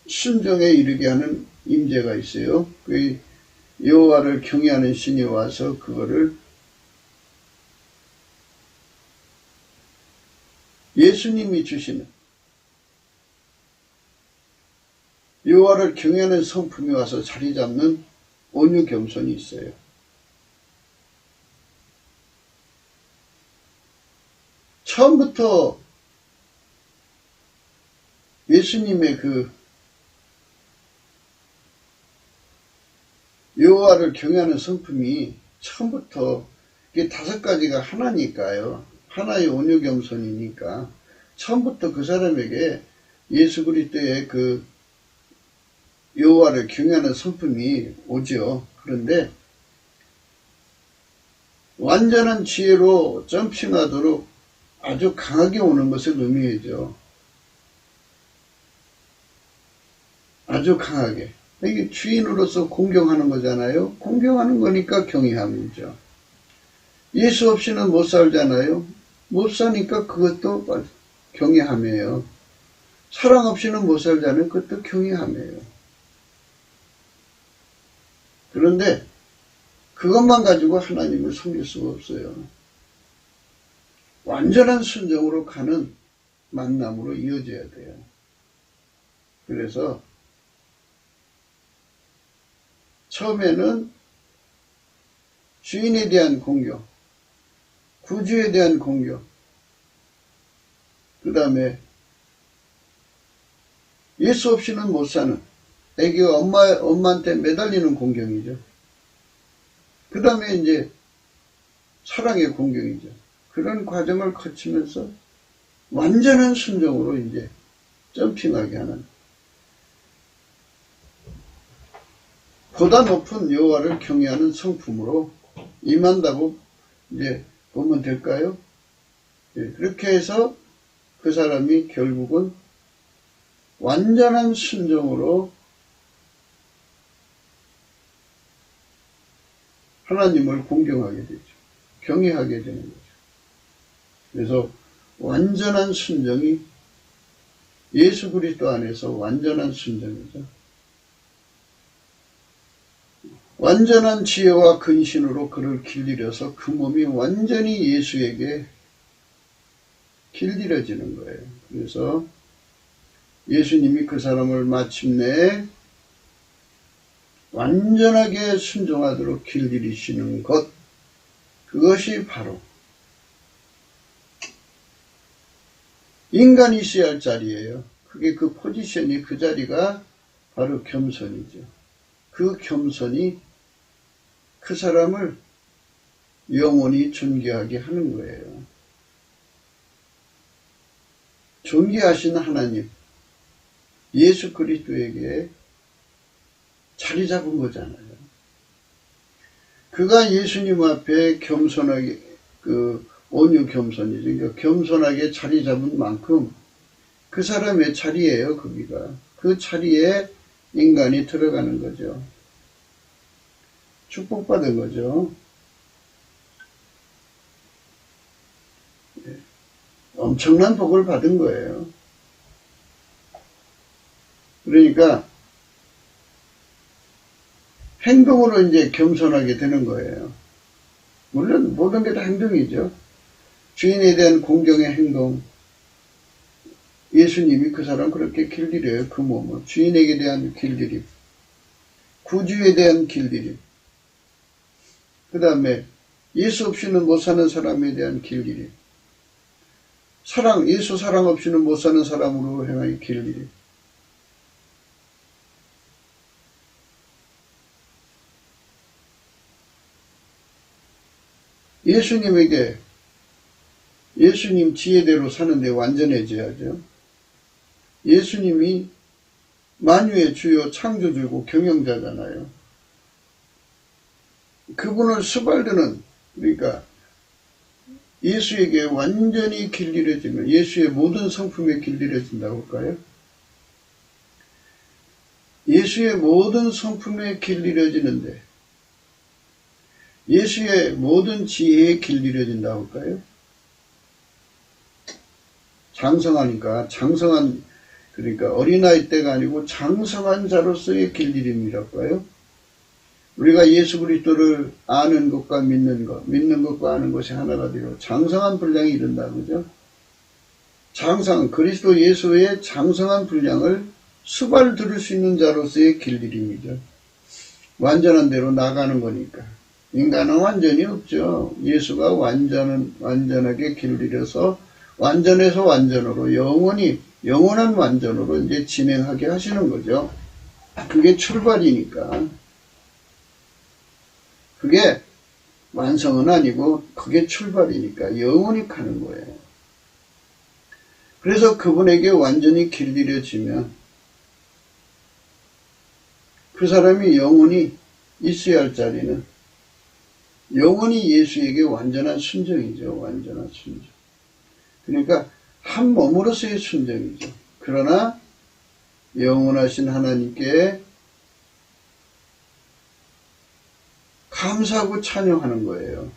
순종에 이르게 하는 임재가 있어요. 그 여호와를 경외하는 신이 와서 그거를 예수님이 주시는 여호와를 경외하는 성품이 와서 자리 잡는 온유 겸손이 있어요. 처음부터 예수님의 그 여호와를 경외하는 성품이 처음부터 이게 5가지가 하나니까요. 하나의 온유 겸손이니까 처음부터 그 사람에게 예수 그리스도의 그 여호와를 경외하는 성품이 오죠. 그런데 완전한 지혜로 점핑하도록 아주 강하게 오는 것을 의미하죠. 아주 강하게. 이게 주인으로서 공경하는 거잖아요. 공경하는 거니까 경외함이죠. 예수 없이는 못 살잖아요. 못 사니까 그것도 경외함이에요. 사랑 없이는 못 살잖아요. 그것도 경외함이에요. 그런데 그것만 가지고 하나님을 섬길 수가 없어요. 완전한 순종으로 가는 만남으로 이어져야 돼요. 그래서 처음에는 주인에 대한 공경, 구주에 대한 공경, 그 다음에 예수 없이는 못 사는 애기가 엄마한테 매달리는 공경이죠. 그 다음에 이제 사랑의 공경이죠. 그런 과정을 거치면서 완전한 순종으로 이제 점핑하게 하는 보다 높은 여호와를 경외하는 성품으로 임한다고 이제 보면 될까요? 예, 그렇게 해서 그 사람이 결국은 완전한 순종으로 하나님을 공경하게 되죠. 경외하게 되는 거죠. 그래서 완전한 순종이 예수 그리스도 안에서 완전한 순종이죠. 완전한 지혜와 근신으로 그를 길들여서 그 몸이 완전히 예수에게 길들여지는 거예요. 그래서 예수님이 그 사람을 마침내 완전하게 순종하도록 길들이시는 것, 그것이 바로 인간이 있어야 할 자리예요. 그게 그 포지션이, 그 자리가 바로 겸손이죠. 그 겸손이 그 사람을 영원히 존귀하게 하는 거예요. 존귀하신 하나님, 예수 그리스도에게 자리 잡은 거잖아요. 그가 예수님 앞에 겸손하게, 온유 겸손이죠. 그러니까 겸손하게 자리 잡은 만큼 그 사람의 자리예요, 거기가. 그 자리에 인간이 들어가는 거죠. 축복받은 거죠. 엄청난 복을 받은 거예요. 그러니까 행동으로 이제 겸손하게 되는 거예요. 물론 모든 게 다 행동이죠. 주인에 대한 공경의 행동. 예수님이 그 사람 그렇게 길들여요. 그 몸을. 주인에게 대한 길들임. 구주에 대한 길들임. 그 다음에 예수 없이는 못 사는 사람에 대한 길들임. 예수 사랑 없이는 못 사는 사람으로 행하여 길들임. 예수님 지혜대로 사는데 완전해져야죠. 예수님이 만유의 주요 창조주고 경영자잖아요. 그분을 수발드는, 그러니까 예수에게 완전히 길들여지면 예수의 모든 성품에 길들여진다고 할까요? 예수의 모든 성품에 길들여지는데 예수의 모든 지혜에 길들여진다고 할까요? 장성하니까 장성한, 그러니까 어린아이 때가 아니고 장성한 자로서의 길들임이라고 할까요? 우리가 예수 그리스도를 아는 것과 믿는 것과 아는 것이 하나가 되어 장성한 분량이 이른다, 그죠? 그리스도 예수의 장성한 분량을 수발 들을 수 있는 자로서의 길들임이죠. 완전한 대로 나가는 거니까. 인간은 완전히 없죠. 예수가 완전하게 길들여서 완전해서 완전으로 영원한 완전으로 이제 진행하게 하시는 거죠. 그게 출발이니까. 그게 완성은 아니고 그게 출발이니까 영원히 가는 거예요. 그래서 그분에게 완전히 길들여지면 그 사람이 영원히 있어야 할 자리는 영원히 예수에게 완전한 순종이죠. 완전한 순종. 그러니까 한 몸으로서의 순종이죠. 그러나 영원하신 하나님께 감사하고 찬양하는 거예요.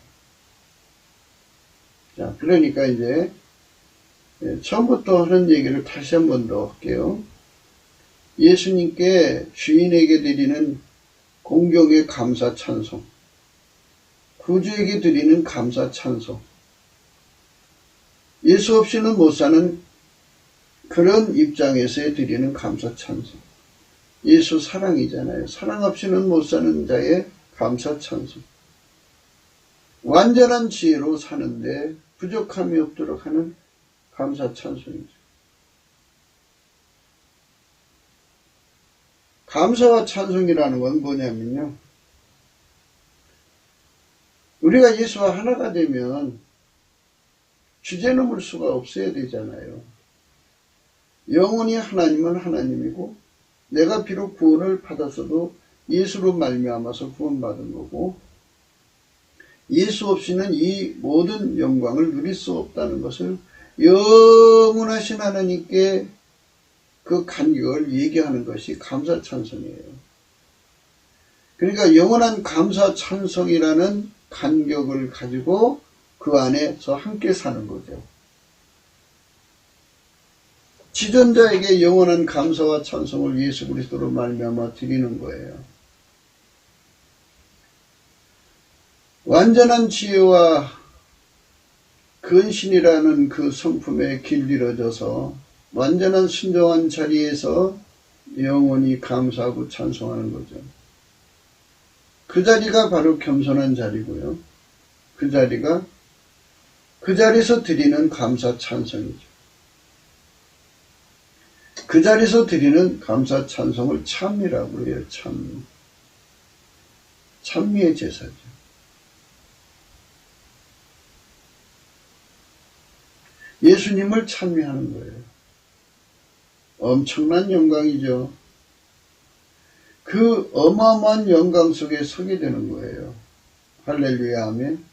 자, 그러니까 이제 처음부터 하는 얘기를 다시 한 번 더 할게요. 예수님께 주인에게 드리는 공경의 감사 찬송, 구주에게 드리는 감사 찬송, 예수 없이는 못 사는 그런 입장에서 드리는 감사 찬송, 예수 사랑이잖아요. 사랑 없이는 못 사는 자의 감사 찬송, 완전한 지혜로 사는데 부족함이 없도록 하는 감사 찬송이죠. 감사와 찬송이라는 건 뭐냐면요, 우리가 예수와 하나가 되면 주제 넘을 수가 없어야 되잖아요. 영원히 하나님은 하나님이고 내가 비록 구원을 받았어도 예수로 말미암아서 구원받은 거고 예수 없이는 이 모든 영광을 누릴 수 없다는 것을 영원하신 하나님께 그 간격을 얘기하는 것이 감사 찬송이에요. 그러니까 영원한 감사 찬송이라는 간격을 가지고 그 안에서 함께 사는 거죠. 지존자에게 영원한 감사와 찬송을 예수 그리스도로 말미암아 드리는 거예요. 완전한 지혜와 근신이라는 그 성품에 길들여져서 완전한 순종한 자리에서 영원히 감사하고 찬송하는 거죠. 그 자리가 바로 겸손한 자리고요. 그 자리에서 드리는 감사 찬송이죠. 그 자리에서 드리는 감사 찬송을 찬미라고 해요. 찬미. 찬미의 제사죠. 예수님을 찬미하는 거예요. 엄청난 영광이죠. 그 어마어마한 영광 속에 서게 되는 거예요. 할렐루야 아멘.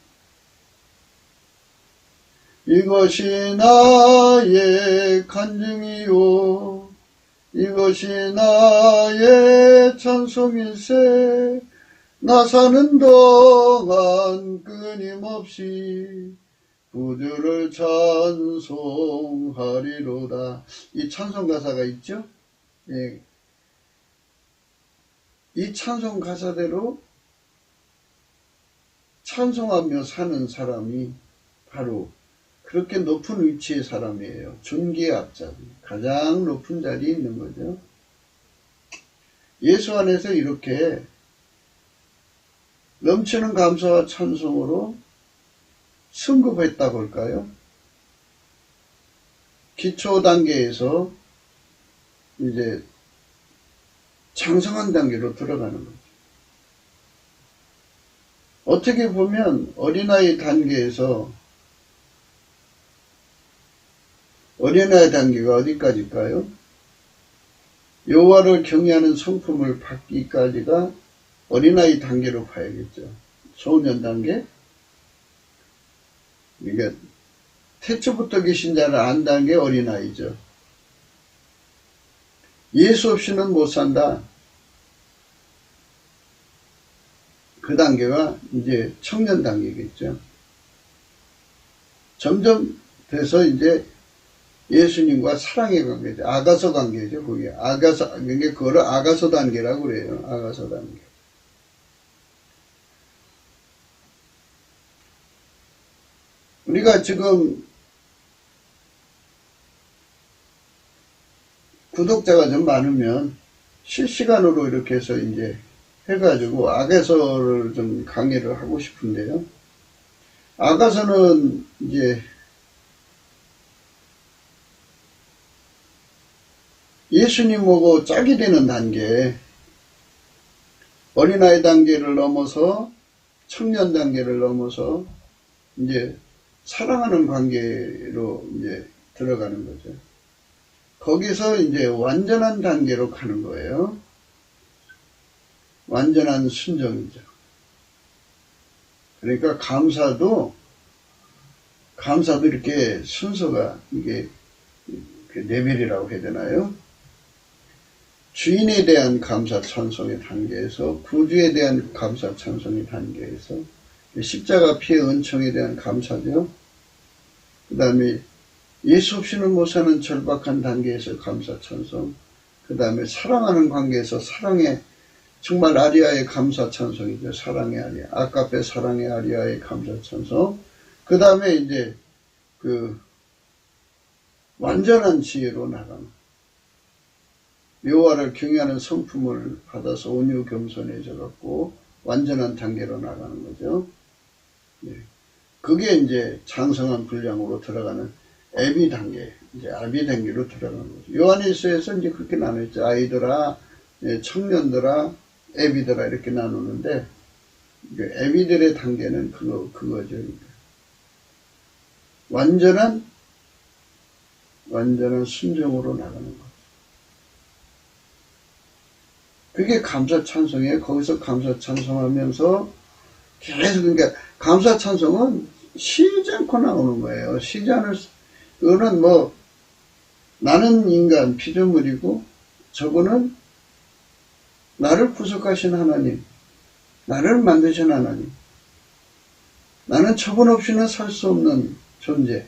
이것이 나의 간증이요 이것이 나의 찬송일세. 나 사는 동안 끊임없이 구주를 찬송하리로다. 이 찬송 가사가 있죠? 예. 이 찬송 가사대로 찬송하며 사는 사람이 바로 그렇게 높은 위치의 사람이에요. 존귀의 앞자리, 가장 높은 자리에 있는 거죠. 예수 안에서 이렇게 넘치는 감사와 찬송으로 승급했다고 할까요? 기초 단계에서 이제 장성한 단계로 들어가는 거죠. 어떻게 보면 어린아이 단계에서 어린아이 단계가 어디까지일까요? 여호와를 경외하는 성품을 받기까지가 어린아이 단계로 봐야겠죠. 소년 단계? 그러니까 태초부터 계신 자를 안다는 게 어린아이죠. 예수 없이는 못 산다. 그 단계가 이제 청년 단계겠죠. 점점 돼서 이제 예수님과 사랑의 관계죠. 아가서 관계죠. 그게 그거를 아가서 단계라고 그래요. 아가서 단계. 우리가 지금 구독자가 좀 많으면 실시간으로 이렇게 해서 이제 해가지고 아가서를 좀 강의를 하고 싶은데요. 아가서는 이제 예수님하고 짝이 되는 단계, 어린아이 단계를 넘어서 청년 단계를 넘어서 이제 사랑하는 관계로 이제 들어가는 거죠. 거기서 이제 완전한 단계로 가는 거예요. 완전한 순종이죠. 그러니까 감사도 이렇게 순서가 이게 레벨이라고 해야 되나요? 주인에 대한 감사 찬송의 단계에서 구주에 대한 감사 찬송의 단계에서 십자가 피의 은총에 대한 감사죠. 그 다음에 예수 없이는 못 사는 절박한 단계에서 감사 찬송, 그 다음에 사랑하는 관계에서 사랑의 정말 아리아의 감사 찬송이죠. 사랑의 아리아, 아까페 사랑의 아리아의 감사 찬송. 그 다음에 이제 그 완전한 지혜로 나가는, 여호와를 경외하는 성품을 받아서 온유 겸손해져 갖고 완전한 단계로 나가는 거죠. 네. 그게 이제 장성한 분량으로 들어가는 애비 단계, 이제 아비 단계로 들어가는 거죠. 요한일서에서 이제 그렇게 나누었죠. 아이들아, 청년들아, 애비들아 이렇게 나누는데, 애비들의 단계는 그거죠. 완전한 순종으로 나가는 거죠. 그게 감사 찬송이에요. 거기서 감사 찬송하면서 계속, 그러니까 감사 찬송은 쉬지 않고 나오는 거예요. 쉬지 않을, 그거는 뭐, 나는 인간 피조물이고, 저거는 나를 구속하신 하나님, 나를 만드신 하나님, 나는 저분 없이는 살 수 없는 존재,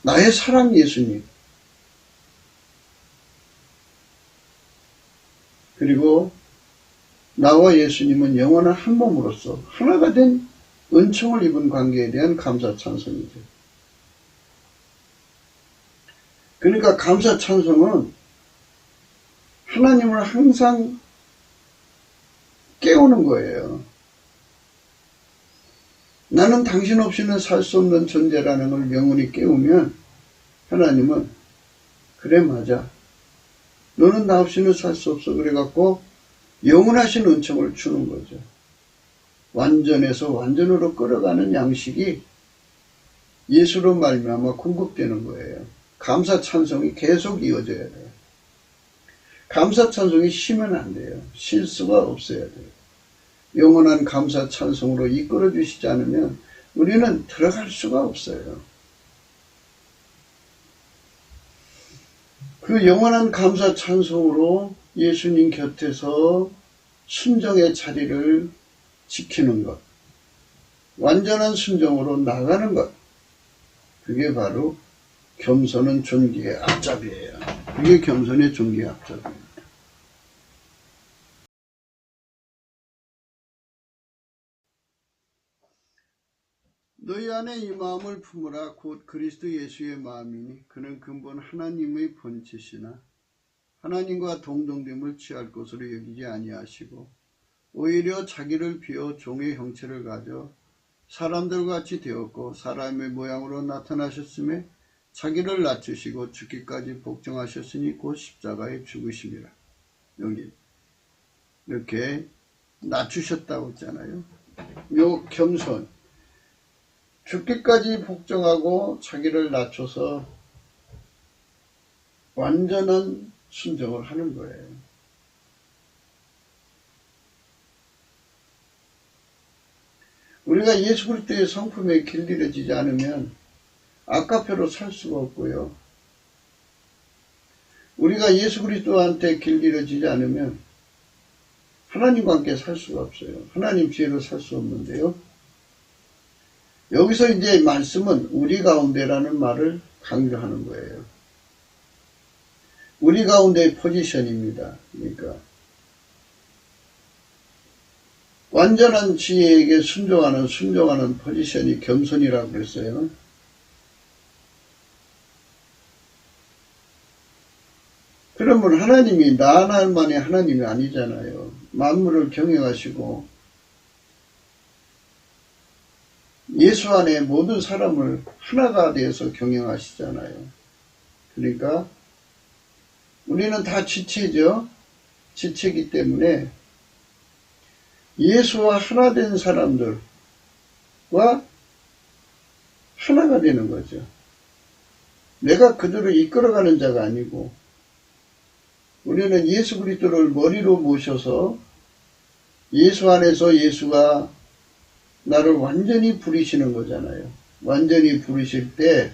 나의 사랑 예수님, 그리고 나와 예수님은 영원한 한 몸으로서 하나가 된 은총을 입은 관계에 대한 감사 찬송이죠. 그러니까 감사 찬송은 하나님을 항상 깨우는 거예요. 나는 당신 없이는 살 수 없는 존재라는 걸 영원히 깨우면 하나님은 그래 맞아. 너는 나 없이는 살 수 없어. 그래갖고 영원하신 은총을 주는 거죠. 완전에서 완전으로 끌어가는 양식이 예수로 말미암아 공급되는 거예요. 감사 찬송이 계속 이어져야 돼요. 감사 찬송이 쉬면 안 돼요. 쉴 수가 없어야 돼요. 영원한 감사 찬송으로 이끌어 주시지 않으면 우리는 들어갈 수가 없어요. 그 영원한 감사 찬송으로 예수님 곁에서 순종의 자리를 지키는 것, 완전한 순종으로 나가는 것, 그게 바로 겸손은 존귀의 앞잡이에요. 그게 겸손의 존귀의 앞잡이입니다. 너희 안에 이 마음을 품으라. 곧 그리스도 예수의 마음이니 그는 근본 하나님의 본체시나 하나님과 동등됨을 취할 것으로 여기지 아니하시고 오히려 자기를 비워 종의 형체를 가져 사람들과 같이 되었고 사람의 모양으로 나타나셨음에 자기를 낮추시고 죽기까지 복종하셨으니 곧 십자가에 죽으심이라. 여기 이렇게 낮추셨다고 했잖아요. 요 겸손, 죽기까지 복종하고 자기를 낮춰서 완전한 순종을 하는 거예요. 우리가 예수 그리스도의 성품에 길들여지지 않으면 아까페로 살 수가 없고요. 우리가 예수 그리스도한테 길들여지지 않으면 하나님과 함께 살 수가 없어요. 하나님 지혜로 살 수 없는데요. 여기서 이제 말씀은 우리 가운데라는 말을 강조하는 거예요. 우리 가운데의 포지션입니다. 그러니까 완전한 지혜에게 순종하는 포지션이 겸손이라고 그랬어요. 그러면 하나님이 나 하나만의 하나님이 아니잖아요. 만물을 경영하시고 예수 안에 모든 사람을 하나가 되어서 경영하시잖아요. 그러니까 우리는 다 지체죠. 지체이기 때문에 예수와 하나 된 사람들과 하나가 되는 거죠. 내가 그들을 이끌어가는 자가 아니고 우리는 예수 그리스도를 머리로 모셔서 예수 안에서 예수가 나를 완전히 부리시는 거잖아요. 완전히 부리실 때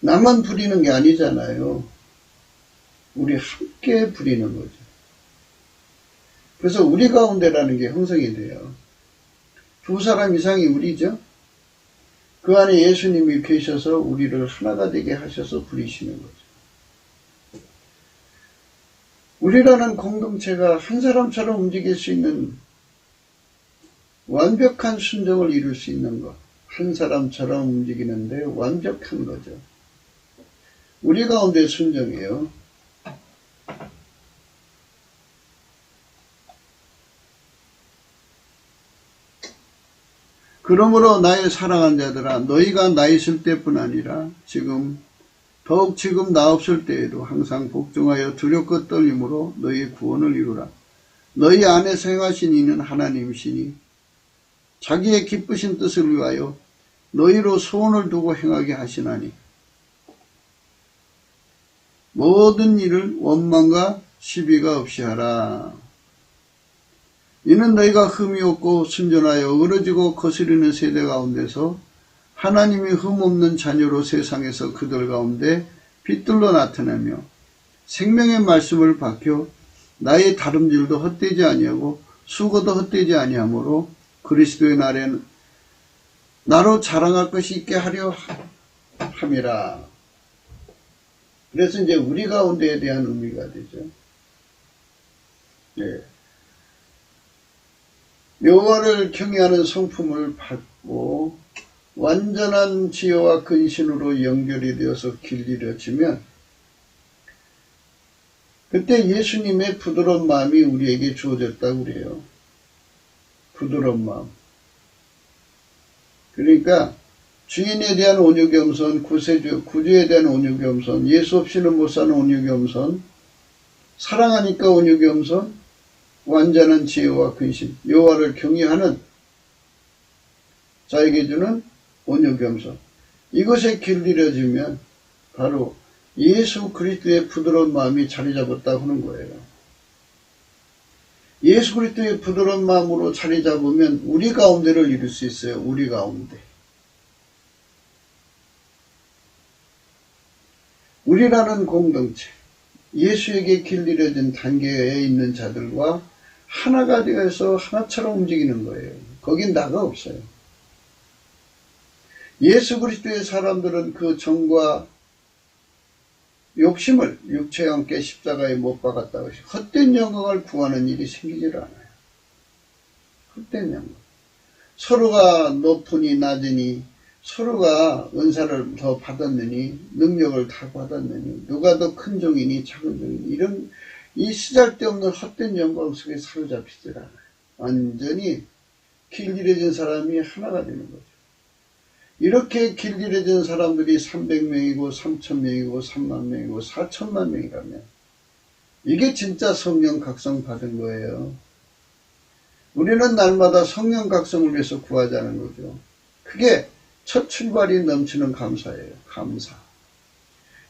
나만 부리는 게 아니잖아요. 우리 함께 부리는 거죠. 그래서 우리 가운데라는 게 형성이 돼요. 두 사람 이상이 우리죠. 그 안에 예수님이 계셔서 우리를 하나가 되게 하셔서 부리시는 거죠. 우리라는 공동체가 한 사람처럼 움직일 수 있는 완벽한 순종을 이룰 수 있는 것. 한 사람처럼 움직이는데 완벽한 거죠. 우리 가운데 순종이에요. 그러므로 나의 사랑하는 자들아 너희가 나 있을 때뿐 아니라 더욱 지금 나 없을 때에도 항상 복종하여 두렵고 떨림으로 너희의 구원을 이루라. 너희 안에서 행하신 이는 하나님이시니 자기의 기쁘신 뜻을 위하여 너희로 소원을 두고 행하게 하시나니 모든 일을 원망과 시비가 없이 하라. 이는 너희가 흠이 없고 순전하여 어그러지고 거스리는 세대 가운데서 하나님이 흠없는 자녀로 세상에서 그들 가운데 빛들로 나타나며 생명의 말씀을 밝혀 나의 다름질도 헛되지 아니하고 수고도 헛되지 아니하므로 그리스도의 날에는 나로 자랑할 것이 있게 하려 함이라. 그래서 이제 우리 가운데에 대한 의미가 되죠. 네. 여호와를 경외하는 성품을 받고 완전한 지혜와 근신으로 연결이 되어서 길들여지면 그때 예수님의 부드러운 마음이 우리에게 주어졌다고 그래요. 부드러운 마음. 그러니까 주인에 대한 온유겸손, 구주에 대한 온유겸손, 예수 없이는 못 사는 온유겸손, 사랑하니까 온유겸손, 완전한 지혜와 근신, 여호와를 경외하는 자에게 주는 온유겸손. 이것에 길들여지면 바로 예수 그리스도의 부드러운 마음이 자리 잡았다고 하는 거예요. 예수 그리스도의 부드러운 마음으로 자리 잡으면 우리 가운데를 이룰 수 있어요. 우리 가운데. 우리라는 공동체, 예수에게 길들여진 단계에 있는 자들과 하나가 되어서 하나처럼 움직이는 거예요. 거긴 나가 없어요. 예수 그리스도의 사람들은 그 정과 욕심을 육체와 함께 십자가에 못 박았다고 해서 헛된 영광을 구하는 일이 생기질 않아요. 헛된 영광. 서로가 높으니 낮으니 서로가 은사를 더 받았느니 능력을 다 받았느니 누가 더 큰 종이니 작은 종이니 이런 이 쓰잘데없는 헛된 영광 속에 사로잡히질 않아요. 완전히 길들여진 사람이 하나가 되는 거죠. 이렇게 길들여진 사람들이 300명이고 3000명이고 3만명이고 4천만명이라면 이게 진짜 성령 각성 받은 거예요. 우리는 날마다 성령 각성을 위해서 구하자는 거죠. 그게 첫 출발이 넘치는 감사예요. 감사.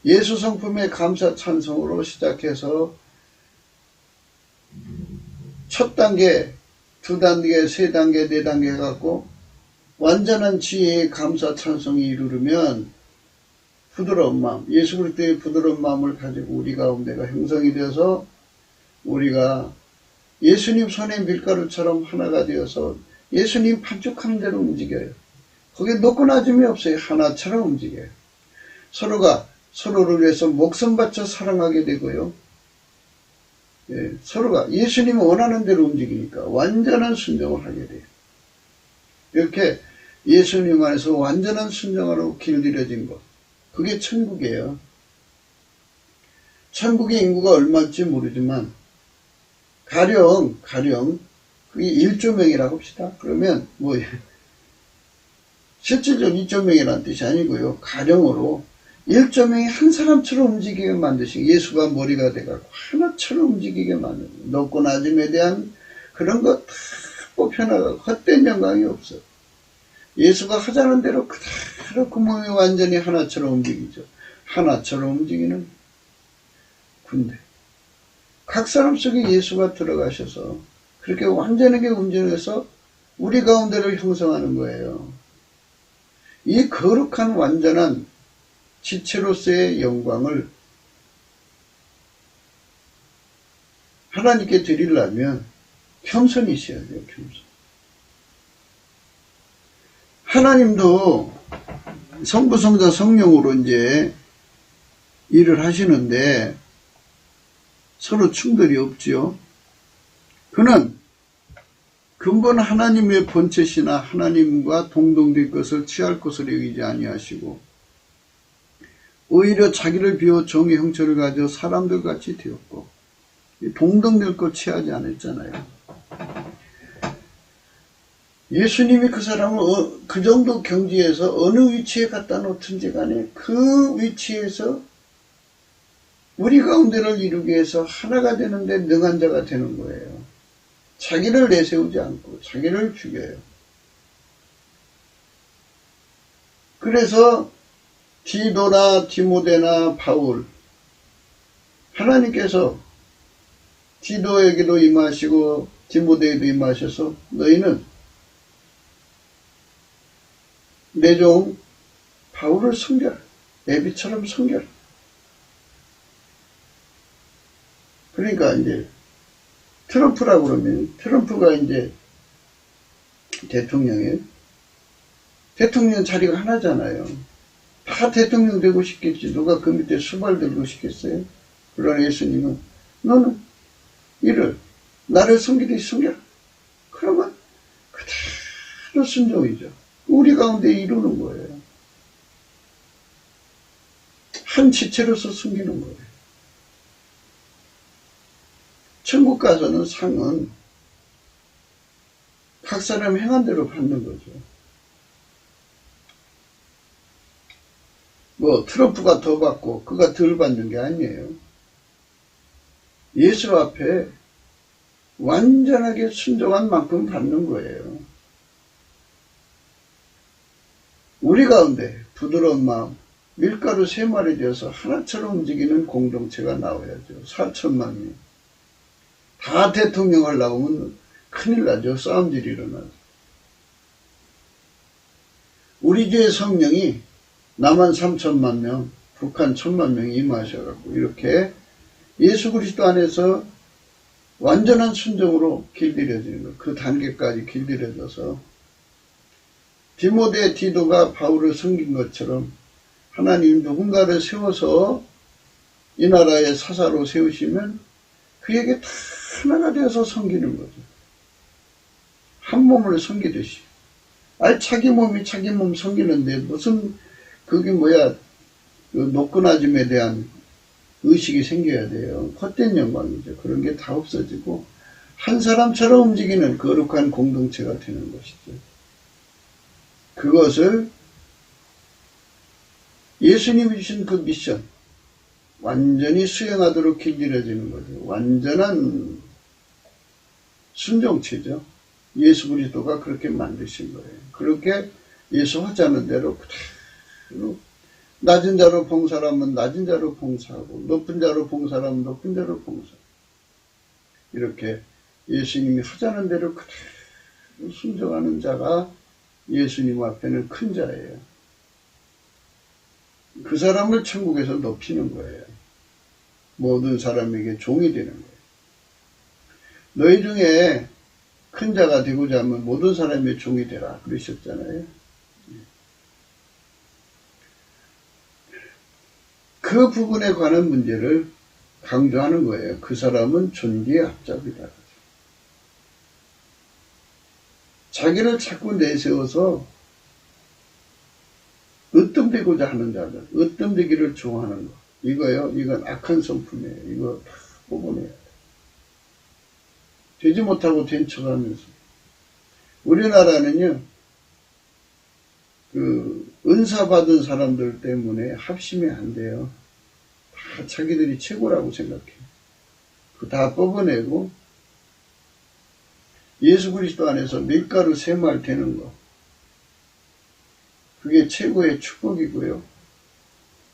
예수 성품의 감사 찬송으로 시작해서 첫 단계, 두 단계, 세 단계, 네 단계 갖고 완전한 지혜의 감사 찬송이 이루면 부드러운 마음, 예수 그리스도의 부드러운 마음을 가지고 우리 가운데가 형성이 되어서 우리가 예수님 손의 밀가루처럼 하나가 되어서 예수님 반죽하는 대로 움직여요. 거기에 노고나짐이 없어요. 하나처럼 움직여요. 서로가 서로를 위해서 목숨 바쳐 사랑하게 되고요. 예, 서로가 예수님이 원하는 대로 움직이니까 완전한 순종을 하게 돼요. 이렇게 예수님 안에서 완전한 순종으로 길들여진 것. 그게 천국이에요. 천국의 인구가 얼마인지 모르지만 가령 그게 1조 명이라고 합시다. 그러면 뭐 실질적으로 2조 명이라는 뜻이 아니고요. 가령으로 1조 명이 한 사람처럼 움직이게 만드시고 예수가 머리가 돼가지고 하나처럼 움직이게 만드는 높고 낮음에 대한 그런 거 다 뽑혀나가고 헛된 영광이 없어. 예수가 하자는 대로 그대로 그 몸이 완전히 하나처럼 움직이죠. 하나처럼 움직이는 군대. 각 사람 속에 예수가 들어가셔서 그렇게 완전하게 움직여서 우리 가운데를 형성하는 거예요. 이 거룩한 완전한 지체로서의 영광을 하나님께 드리려면 겸손히 있어야 돼요. 겸손. 하나님도 성부, 성자, 성령으로 이제 일을 하시는데 서로 충돌이 없지요. 그는 근본 하나님의 본체시나 하나님과 동등될 것을 취할 것을 여기지 아니하시고 오히려 자기를 비워 종의 형체를 가져 사람들 같이 되었고 동등될 것 취하지 않았잖아요. 예수님이 그 사람을 그 정도 경지에서 어느 위치에 갖다 놓든지 간에 그 위치에서 우리 가운데를 이루기 위해서 하나가 되는데 능한 자가 되는 거예요. 자기를 내세우지 않고 자기를 죽여요. 그래서 디도나 디모데나 바울 하나님께서 디도에게도 임하시고 디모데에게도 임하셔서 너희는 내 종 바울을 섬겨라. 애비처럼 섬겨라. 그러니까 이제 트럼프라고 그러면 트럼프가 이제 대통령 자리가 하나잖아요. 다 대통령 되고 싶겠지. 누가 그 밑에 수발 들고 싶겠어요? 그러나 예수님은 너는 나를 섬기듯이 섬겨라. 그러면 그대로 순종이죠. 우리 가운데 이루는 거예요. 한 지체로서 섬기는 거예요. 천국 가서는 상은 각 사람 행한 대로 받는 거죠. 뭐 트럼프가 더 받고 그가 덜 받는 게 아니에요. 예수 앞에 완전하게 순종한 만큼 받는 거예요. 우리 가운데 부드러운 마음, 밀가루 3마리 되어서 하나처럼 움직이는 공동체가 나와야죠. 4천만 명. 다 대통령 하려고 하면 큰일 나죠. 싸움질이 일어나죠. 우리 교회 성령이 남한 3천만 명, 북한 1,000만 명이 임하셔갖고 이렇게 예수 그리스도 안에서 완전한 순종으로 길들여지는 것, 그 단계까지 길들여져서 디모데, 디도가 바울을 섬긴 것처럼 하나님 누군가를 세워서 이 나라의 사사로 세우시면 그에게 다 하나가 되어서 섬기는 거죠. 한 몸을 섬기듯이. 자기 몸이 자기 몸 섬기는데 무슨 그게 뭐야 그 노끈아짐에 대한 의식이 생겨야 돼요. 헛된 영광이죠. 그런 게 다 없어지고 한 사람처럼 움직이는 거룩한 공동체가 되는 것이죠. 그것을 예수님이 주신 그 미션 완전히 수행하도록 길들여지는 거죠. 완전한 순종체죠. 예수 그리스도가 그렇게 만드신 거예요. 그렇게 예수 하자는 대로 그대로 낮은 자로 봉사하면 낮은 자로 봉사하고 높은 자로 봉사하면 높은 자로 봉사하고 이렇게 예수님이 하자는 대로 그대로 순종하는 자가 예수님 앞에는 큰 자예요. 그 사람을 천국에서 높이는 거예요. 모든 사람에게 종이 되는 거예요. 너희 중에 큰 자가 되고자 하면 모든 사람의 종이 되라 그러셨잖아요. 그 부분에 관한 문제를 강조하는 거예요. 그 사람은 존귀의 합작이다. 자기를 자꾸 내세워서 으뜸되고자 하는 자들, 으뜸되기를 좋아하는 거. 이거요, 이건 악한 성품이에요. 이거 다 뽑아내야 돼. 되지 못하고 된 척하면서. 우리나라는요, 은사 받은 사람들 때문에 합심이 안 돼요. 다 자기들이 최고라고 생각해요. 그거 다 뽑아내고, 예수 그리스도 안에서 밀가루 3말 되는 거. 그게 최고의 축복이고요.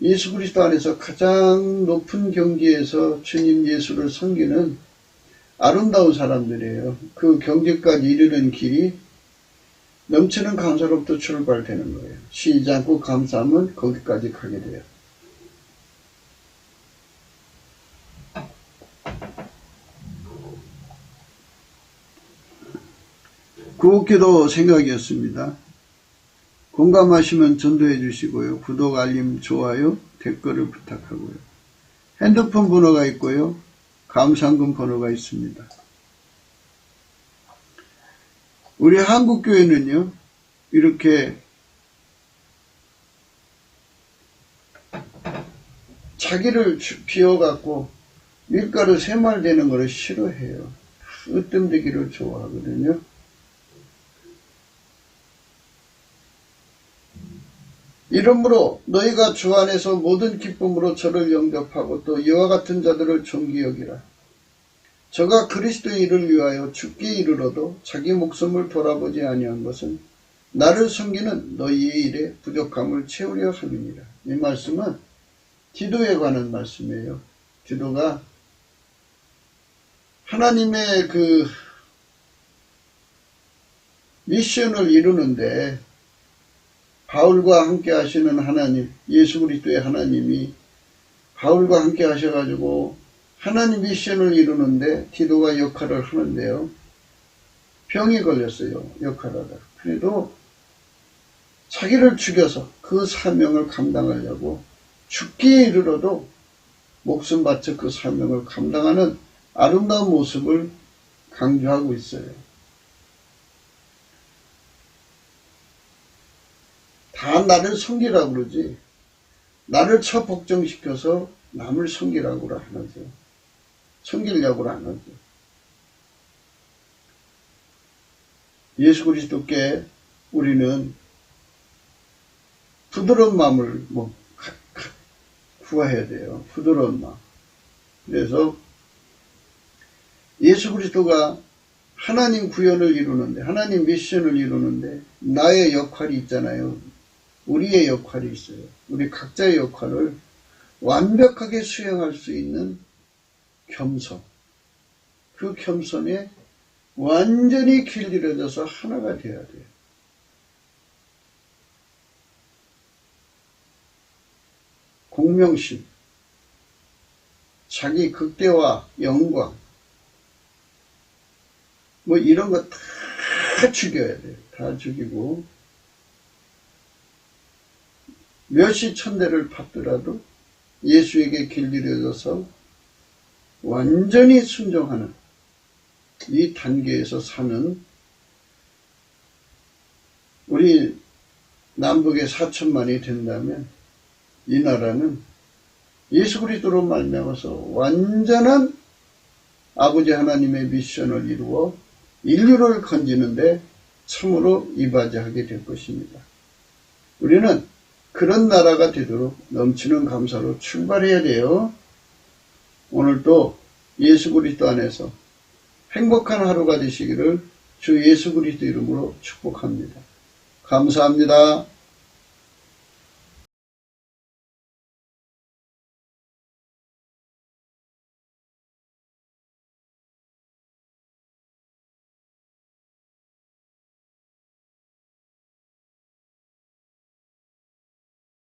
예수 그리스도 안에서 가장 높은 경지에서 주님 예수를 섬기는 아름다운 사람들이에요. 그 경지까지 이르는 길이 넘치는 감사로부터 출발되는 거예요. 쉬지 않고 감사하면 거기까지 가게 돼요. 구옥기도 생각이었습니다. 공감하시면 전도해 주시고요. 구독, 알림, 좋아요, 댓글을 부탁하고요. 핸드폰 번호가 있고요. 감사한금 번호가 있습니다. 우리 한국교회는요. 이렇게 자기를 비워갖고 밀가루 3말 되는 것을 싫어해요. 으뜸되기를 좋아하거든요. 이러므로 너희가 주 안에서 모든 기쁨으로 저를 영접하고 또 이와 같은 자들을 존귀 여기라. 저가 그리스도의 일을 위하여 죽기에 이르러도 자기 목숨을 돌아보지 아니한 것은 나를 섬기는 너희의 일에 부족함을 채우려 함이니라. 이 말씀은 디도에 관한 말씀이에요. 디도가 하나님의 그 미션을 이루는데 바울과 함께 하시는 하나님, 예수 그리스도의 하나님이 바울과 함께 하셔가지고 하나님 미션을 이루는데 디도가 역할을 하는데요. 병이 걸렸어요. 역할하다. 그래도 자기를 죽여서 그 사명을 감당하려고 죽기에 이르러도 목숨 바쳐 그 사명을 감당하는 아름다운 모습을 강조하고 있어요. 다 나를 섬기라고 그러지. 나를 처복종시켜서 남을 섬기라고 안 하죠. 섬기려고 안 하죠. 예수 그리스도께 우리는 부드러운 마음을 구해야 돼요. 부드러운 마음. 그래서 예수 그리스도가 하나님 구현을 이루는데, 하나님 미션을 이루는데 나의 역할이 있잖아요. 우리의 역할이 있어요. 우리 각자의 역할을 완벽하게 수행할 수 있는 겸손. 그 겸손에 완전히 길들여져서 하나가 되어야 돼요. 공명심, 자기 극대화, 영광, 뭐 이런 거 다 죽여야 돼요. 다 죽이고 몇십 천대를 받더라도 예수에게 길들여져서 완전히 순종하는 이 단계에서 사는 우리 남북의 4천만이 된다면 이 나라는 예수 그리스도로 말미암아서 완전한 아버지 하나님의 미션을 이루어 인류를 건지는데 참으로 이바지하게 될 것입니다. 우리는 그런 나라가 되도록 넘치는 감사로 출발해야 돼요. 오늘도 예수 그리스도 안에서 행복한 하루가 되시기를 주 예수 그리스도 이름으로 축복합니다. 감사합니다.